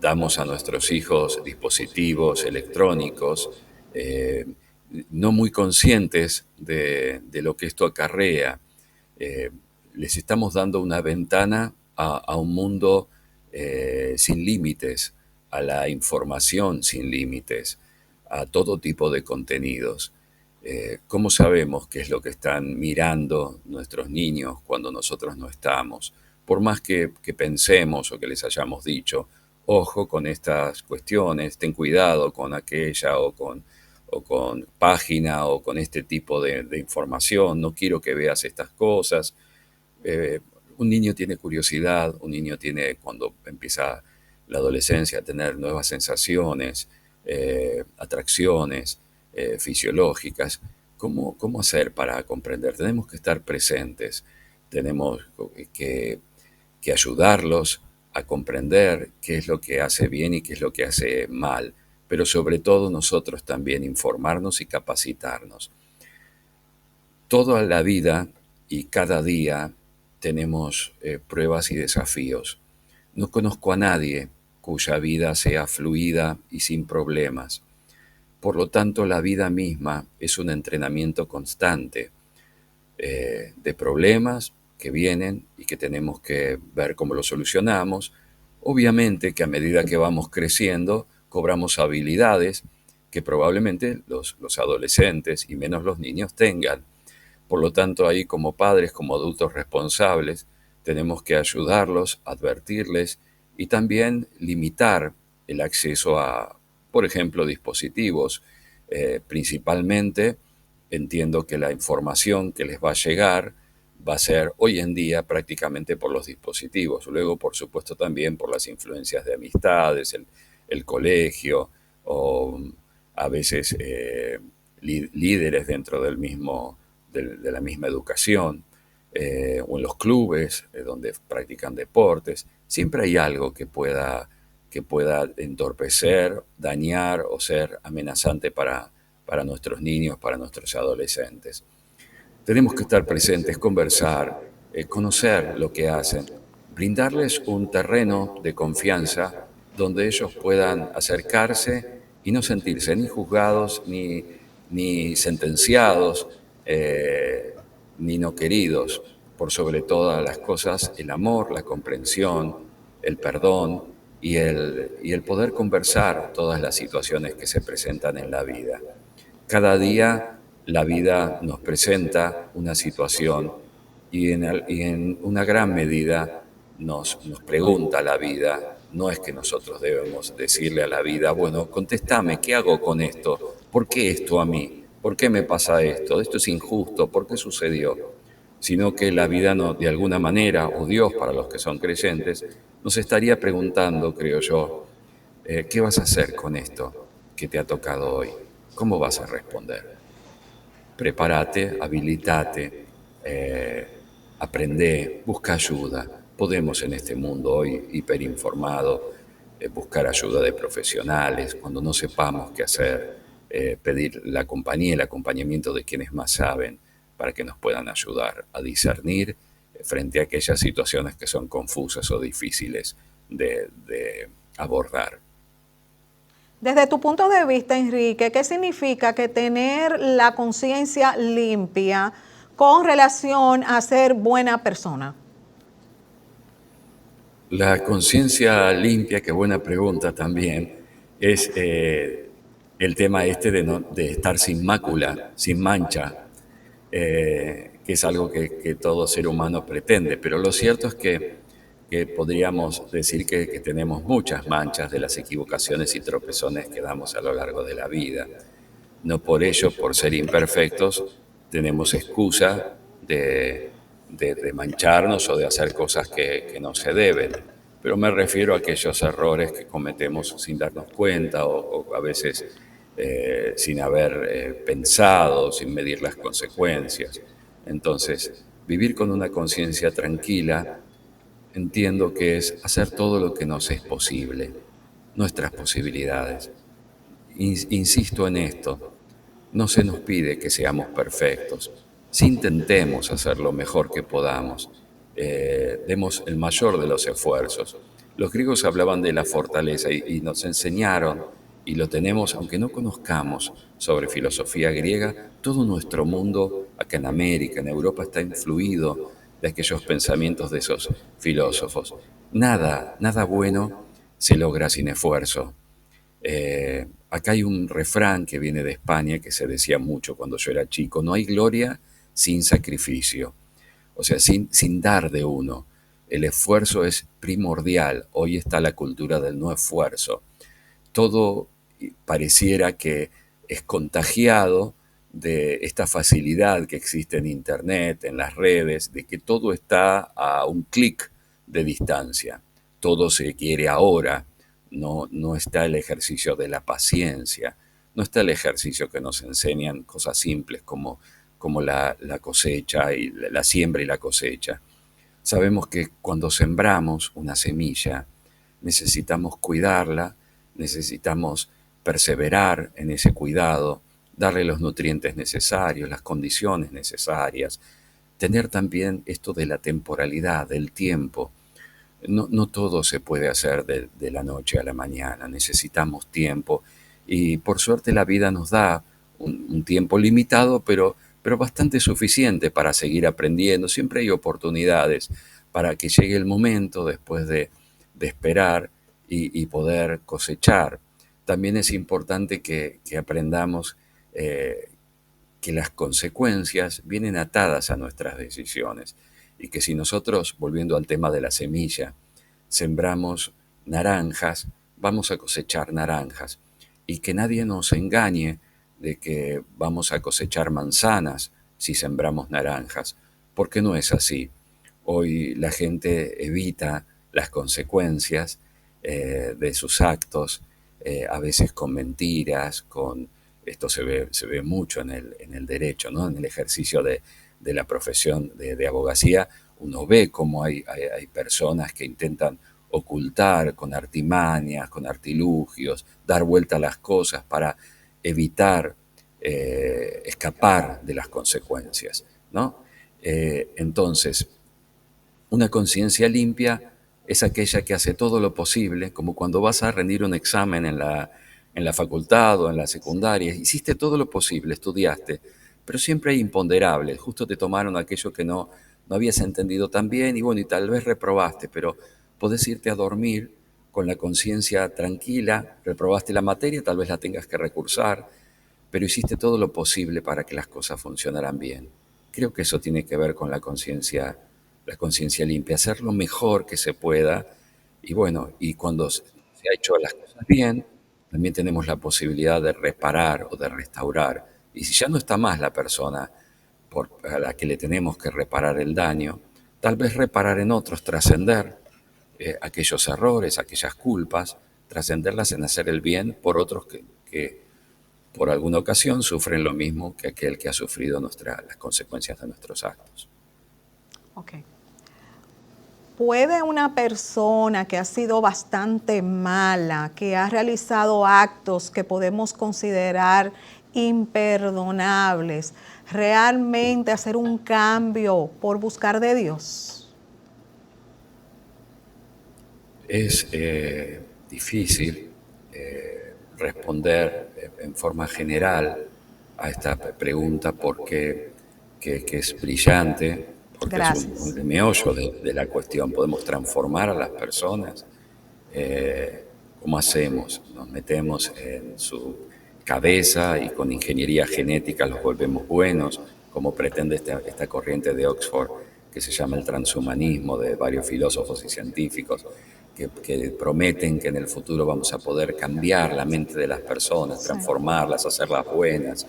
C: damos a nuestros hijos dispositivos electrónicos, no muy conscientes de lo que esto acarrea. Les estamos dando una ventana a un mundo sin límites, a la información sin límites, a todo tipo de contenidos. ¿Cómo sabemos qué es lo que están mirando nuestros niños cuando nosotros no estamos? Por más que pensemos o que les hayamos dicho, ojo con estas cuestiones, ten cuidado con aquella o con página o con este tipo de información, no quiero que veas estas cosas. Un niño tiene curiosidad, un niño tiene, cuando empieza la adolescencia, a tener nuevas sensaciones, atracciones fisiológicas. ¿Cómo hacer para comprender? Tenemos que estar presentes, tenemos que ayudarlos a comprender qué es lo que hace bien y qué es lo que hace mal, pero sobre todo nosotros también informarnos y capacitarnos. Toda la vida y cada día tenemos pruebas y desafíos. No conozco a nadie cuya vida sea fluida y sin problemas. Por lo tanto, la vida misma es un entrenamiento constante de problemas que vienen y que tenemos que ver cómo los solucionamos. Obviamente que a medida que vamos creciendo, cobramos habilidades que probablemente los adolescentes y menos los niños tengan. Por lo tanto, ahí como padres, como adultos responsables, tenemos que ayudarlos, advertirles y también limitar el acceso a, por ejemplo, dispositivos. Principalmente, entiendo que la información que les va a llegar va a ser hoy en día prácticamente por los dispositivos. Luego, por supuesto, también por las influencias de amistades, el colegio o a veces líderes dentro de la misma educación, o en los clubes donde practican deportes. Siempre hay algo que pueda entorpecer, dañar o ser amenazante para nuestros niños, para nuestros adolescentes. Tenemos que estar presentes, conversar, conocer lo que hacen, brindarles un terreno de confianza donde ellos puedan acercarse y no sentirse ni juzgados, ni sentenciados, ni no queridos. Por sobre todas las cosas, el amor, la comprensión, el perdón y el poder conversar todas las situaciones que se presentan en la vida. Cada día la vida nos presenta una situación y en una gran medida nos pregunta la vida, no es que nosotros debemos decirle a la vida, bueno, contéstame, ¿qué hago con esto? ¿Por qué esto a mí? ¿Por qué me pasa esto? Esto es injusto, ¿por qué sucedió? Sino que la vida no, de alguna manera, o Dios para los que son creyentes, nos estaría preguntando, creo yo, ¿qué vas a hacer con esto que te ha tocado hoy? ¿Cómo vas a responder? Prepárate, habilitate, aprende, busca ayuda. Podemos en este mundo hoy hiperinformado buscar ayuda de profesionales cuando no sepamos qué hacer, pedir la compañía, el acompañamiento de quienes más saben para que nos puedan ayudar a discernir frente a aquellas situaciones que son confusas o difíciles de abordar.
B: Desde tu punto de vista, Enrique, ¿qué significa que tener la conciencia limpia con relación a ser buena persona?
C: La conciencia limpia, qué buena pregunta también, es el tema este de estar sin mácula, sin mancha, que es algo que todo ser humano pretende. Pero lo cierto es que podríamos decir que tenemos muchas manchas de las equivocaciones y tropezones que damos a lo largo de la vida. No por ello, por ser imperfectos, tenemos excusa de mancharnos o de hacer cosas que no se deben. Pero me refiero a aquellos errores que cometemos sin darnos cuenta o a veces sin haber pensado, sin medir las consecuencias. Entonces, vivir con una conciencia tranquila, entiendo que es hacer todo lo que nos es posible, nuestras posibilidades. Insisto en esto, no se nos pide que seamos perfectos. Si intentemos hacer lo mejor que podamos, demos el mayor de los esfuerzos. Los griegos hablaban de la fortaleza y nos enseñaron, y lo tenemos, aunque no conozcamos sobre filosofía griega, todo nuestro mundo, acá en América, en Europa, está influido de aquellos pensamientos de esos filósofos. Nada bueno se logra sin esfuerzo. Acá hay un refrán que viene de España que se decía mucho cuando yo era chico: no hay gloria sin sacrificio, o sea, sin dar de uno. El esfuerzo es primordial. Hoy está la cultura del no esfuerzo. Todo pareciera que es contagiado de esta facilidad que existe en Internet, en las redes, de que todo está a un clic de distancia. Todo se quiere ahora. No está el ejercicio de la paciencia, no está el ejercicio que nos enseñan cosas simples como la cosecha y la siembra y la cosecha. Sabemos que cuando sembramos una semilla necesitamos cuidarla, necesitamos perseverar en ese cuidado, darle los nutrientes necesarios, las condiciones necesarias, tener también esto de la temporalidad, del tiempo. No todo se puede hacer de la noche a la mañana, necesitamos tiempo y por suerte la vida nos da un tiempo limitado, pero bastante suficiente para seguir aprendiendo. Siempre hay oportunidades para que llegue el momento después de esperar y poder cosechar. También es importante que aprendamos que las consecuencias vienen atadas a nuestras decisiones y que si nosotros, volviendo al tema de la semilla, sembramos naranjas, vamos a cosechar naranjas, y que nadie nos engañe de que vamos a cosechar manzanas si sembramos naranjas, porque no es así. Hoy la gente evita las consecuencias de sus actos, a veces con mentiras, esto se ve mucho en el derecho, ¿no? En el ejercicio de la profesión de abogacía. Uno ve cómo hay personas que intentan ocultar con artimañas, con artilugios, dar vuelta a las cosas para evitar escapar de las consecuencias, ¿no? Entonces, una conciencia limpia es aquella que hace todo lo posible, como cuando vas a rendir un examen en la facultad o en la secundaria. Hiciste todo lo posible, estudiaste, pero siempre hay imponderables. Justo te tomaron aquello que no habías entendido tan bien y bueno, y tal vez reprobaste, pero podés irte a dormir con la conciencia tranquila. Reprobaste la materia, tal vez la tengas que recursar, pero hiciste todo lo posible para que las cosas funcionaran bien. Creo que eso tiene que ver con la conciencia la conciencia limpia, hacer lo mejor que se pueda. Y bueno, y cuando se ha hecho las cosas bien, también tenemos la posibilidad de reparar o de restaurar. Y si ya no está más la persona a la que le tenemos que reparar el daño, tal vez reparar en otros, trascender aquellos errores, aquellas culpas, trascenderlas en hacer el bien por otros que por alguna ocasión sufren lo mismo que aquel que ha sufrido las consecuencias de nuestros actos.
B: Ok. ¿Puede una persona que ha sido bastante mala, que ha realizado actos que podemos considerar imperdonables, realmente hacer un cambio por buscar de Dios?
C: Es difícil responder en forma general a esta pregunta porque que es brillante, porque es
B: Gracias.
C: el meollo de la cuestión. ¿Podemos transformar a las personas? ¿Cómo hacemos? Nos metemos en su cabeza y con ingeniería genética los volvemos buenos, como pretende esta corriente de Oxford que se llama el transhumanismo, de varios filósofos y científicos que prometen que en el futuro vamos a poder cambiar la mente de las personas,
B: Sí.
C: transformarlas, hacerlas buenas.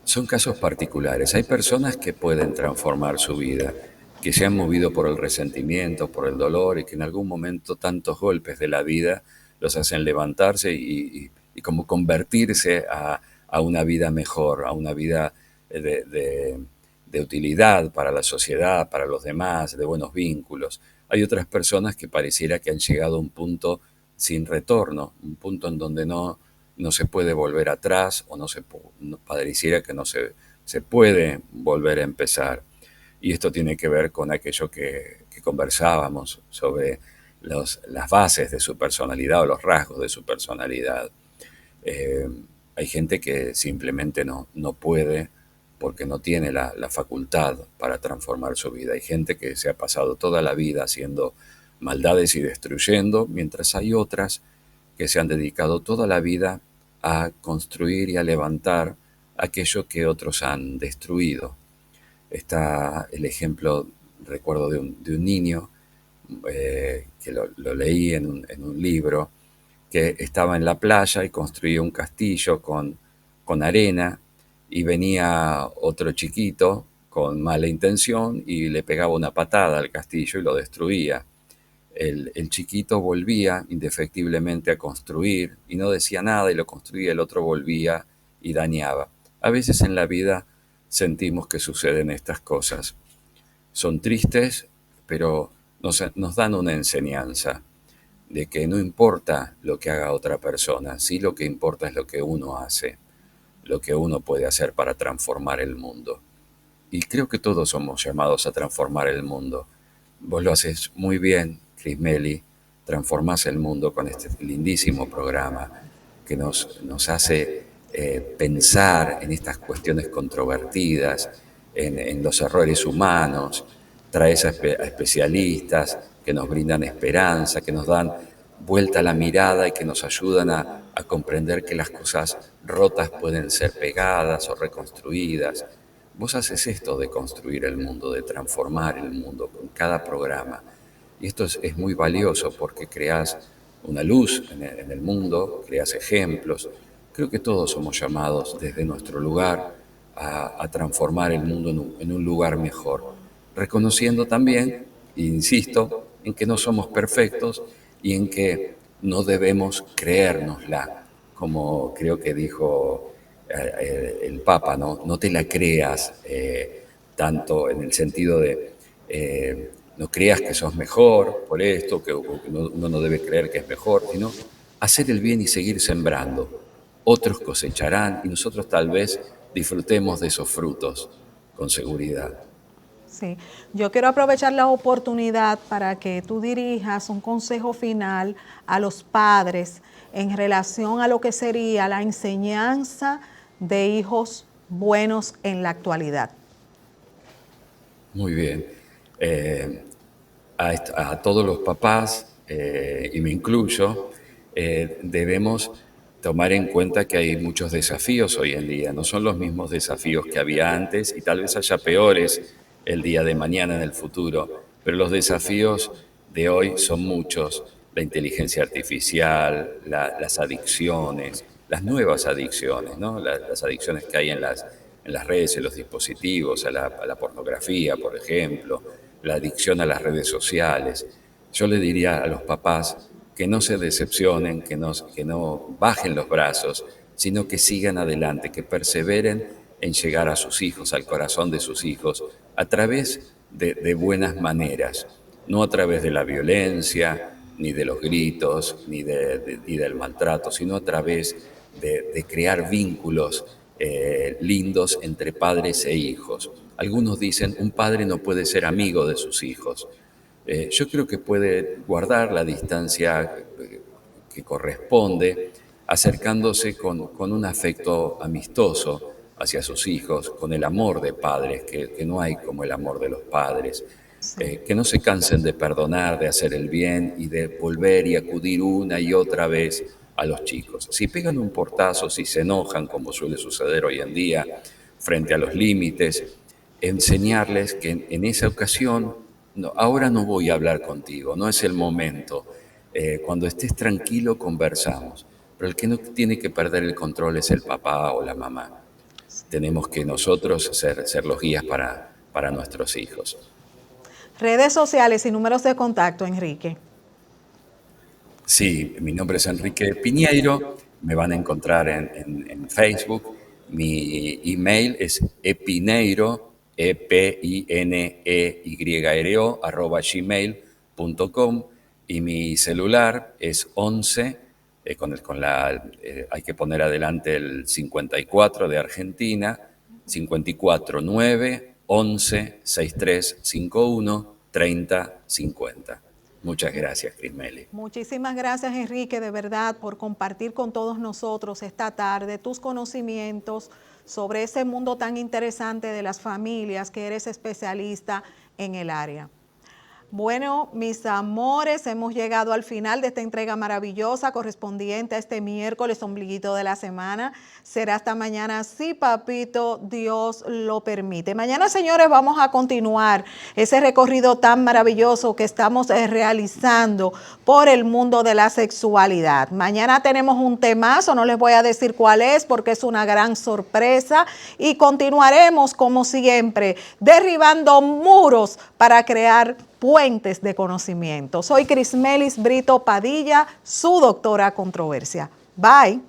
C: Son casos particulares. Hay personas que pueden transformar su vida, que se han movido por el resentimiento, por el dolor, y que en algún momento tantos golpes de la vida los hacen levantarse y como convertirse a una vida mejor, a una vida de utilidad para la sociedad, para los demás, de buenos vínculos. Hay otras personas que pareciera que han llegado a un punto sin retorno, un punto en donde no se puede volver atrás o pareciera que no se puede volver a empezar. Y esto tiene que ver con aquello que conversábamos sobre las bases de su personalidad o los rasgos de su personalidad. Hay gente que simplemente no puede porque no tiene la facultad para transformar su vida. Hay gente que se ha pasado toda la vida haciendo maldades y destruyendo, mientras hay otras que se han dedicado toda la vida a construir y a levantar aquello que otros han destruido. Está el ejemplo, recuerdo, de un niño que lo leí en un libro, que estaba en la playa y construía un castillo con arena, y venía otro chiquito con mala intención y le pegaba una patada al castillo y lo destruía. El chiquito volvía indefectiblemente a construir y no decía nada y lo construía, el otro volvía y dañaba. A veces en la vida sentimos que suceden estas cosas. Son tristes, pero nos dan una enseñanza de que no importa lo que haga otra persona, sí lo que importa es lo que uno hace, lo que uno puede hacer para transformar el mundo. Y creo que todos somos llamados a transformar el mundo. Vos lo haces muy bien, Crismeli, transformás el mundo con este lindísimo programa que nos hace pensar en estas cuestiones controvertidas, en los errores humanos, traes a especialistas que nos brindan esperanza, que nos dan vuelta a la mirada y que nos ayudan a comprender que las cosas rotas pueden ser pegadas o reconstruidas. Vos haces esto de construir el mundo, de transformar el mundo con cada programa. Y esto es muy valioso porque creás una luz en el mundo, creás ejemplos. Creo que todos somos llamados desde nuestro lugar a transformar el mundo en un lugar mejor, reconociendo también, e insisto, en que no somos perfectos y en que no debemos creérnosla, como creo que dijo el Papa, ¿no? te la creas tanto en el sentido de no creas que sos mejor por esto, que uno no debe creer que es mejor, sino hacer el bien y seguir sembrando. Otros cosecharán y nosotros tal vez disfrutemos de esos frutos con seguridad.
B: Sí, yo quiero aprovechar la oportunidad para que tú dirijas un consejo final a los padres en relación a lo que sería la enseñanza de hijos buenos en la actualidad.
C: Muy bien. A todos los papás, y me incluyo, debemos tomar en cuenta que hay muchos desafíos hoy en día. No son los mismos desafíos que había antes y tal vez haya peores el día de mañana en el futuro, pero los desafíos de hoy son muchos. La inteligencia artificial, las adicciones, las nuevas adicciones, ¿no? Las adicciones que hay en las redes, en los dispositivos, a la pornografía, por ejemplo, la adicción a las redes sociales. Yo le diría a los papás que no se decepcionen, que no bajen los brazos, sino que sigan adelante, que perseveren en llegar a sus hijos, al corazón de sus hijos, a través de buenas maneras, no a través de la violencia, ni de los gritos, ni del maltrato, sino a través de crear vínculos lindos entre padres e hijos. Algunos dicen, un padre no puede ser amigo de sus hijos. Yo creo que puede guardar la distancia que corresponde, acercándose con un afecto amistoso hacia sus hijos, con el amor de padres, que no hay como el amor de los padres. Que no se cansen de perdonar, de hacer el bien y de volver y acudir una y otra vez a los chicos. Si pegan un portazo, si se enojan, como suele suceder hoy en día, frente a los límites, enseñarles que en esa ocasión, no, ahora no voy a hablar contigo, no es el momento. Cuando estés tranquilo conversamos, pero el que no tiene que perder el control es el papá o la mamá. Tenemos que nosotros ser los guías para nuestros hijos.
B: Redes sociales y números de contacto, Enrique.
C: Sí, mi nombre es Enrique Piñeiro, me van a encontrar en Facebook. Mi email es epineiro, EPINEYRO, @gmail.com, y mi celular es 11, hay que poner adelante el 54 de Argentina, 54 9 11 6351 3050. Muchas gracias, Crismeli.
B: Muchísimas gracias, Enrique, de verdad, por compartir con todos nosotros esta tarde tus conocimientos sobre ese mundo tan interesante de las familias, que eres especialista en el área. Bueno, mis amores, hemos llegado al final de esta entrega maravillosa correspondiente a este miércoles ombliguito de la semana. Será hasta mañana, si papito Dios lo permite. Mañana, señores, vamos a continuar ese recorrido tan maravilloso que estamos realizando por el mundo de la sexualidad. Mañana tenemos un temazo, no les voy a decir cuál es porque es una gran sorpresa, y continuaremos como siempre derribando muros para crear puentes de conocimiento. Soy Crismelis Brito Padilla, su doctora controversia. Bye.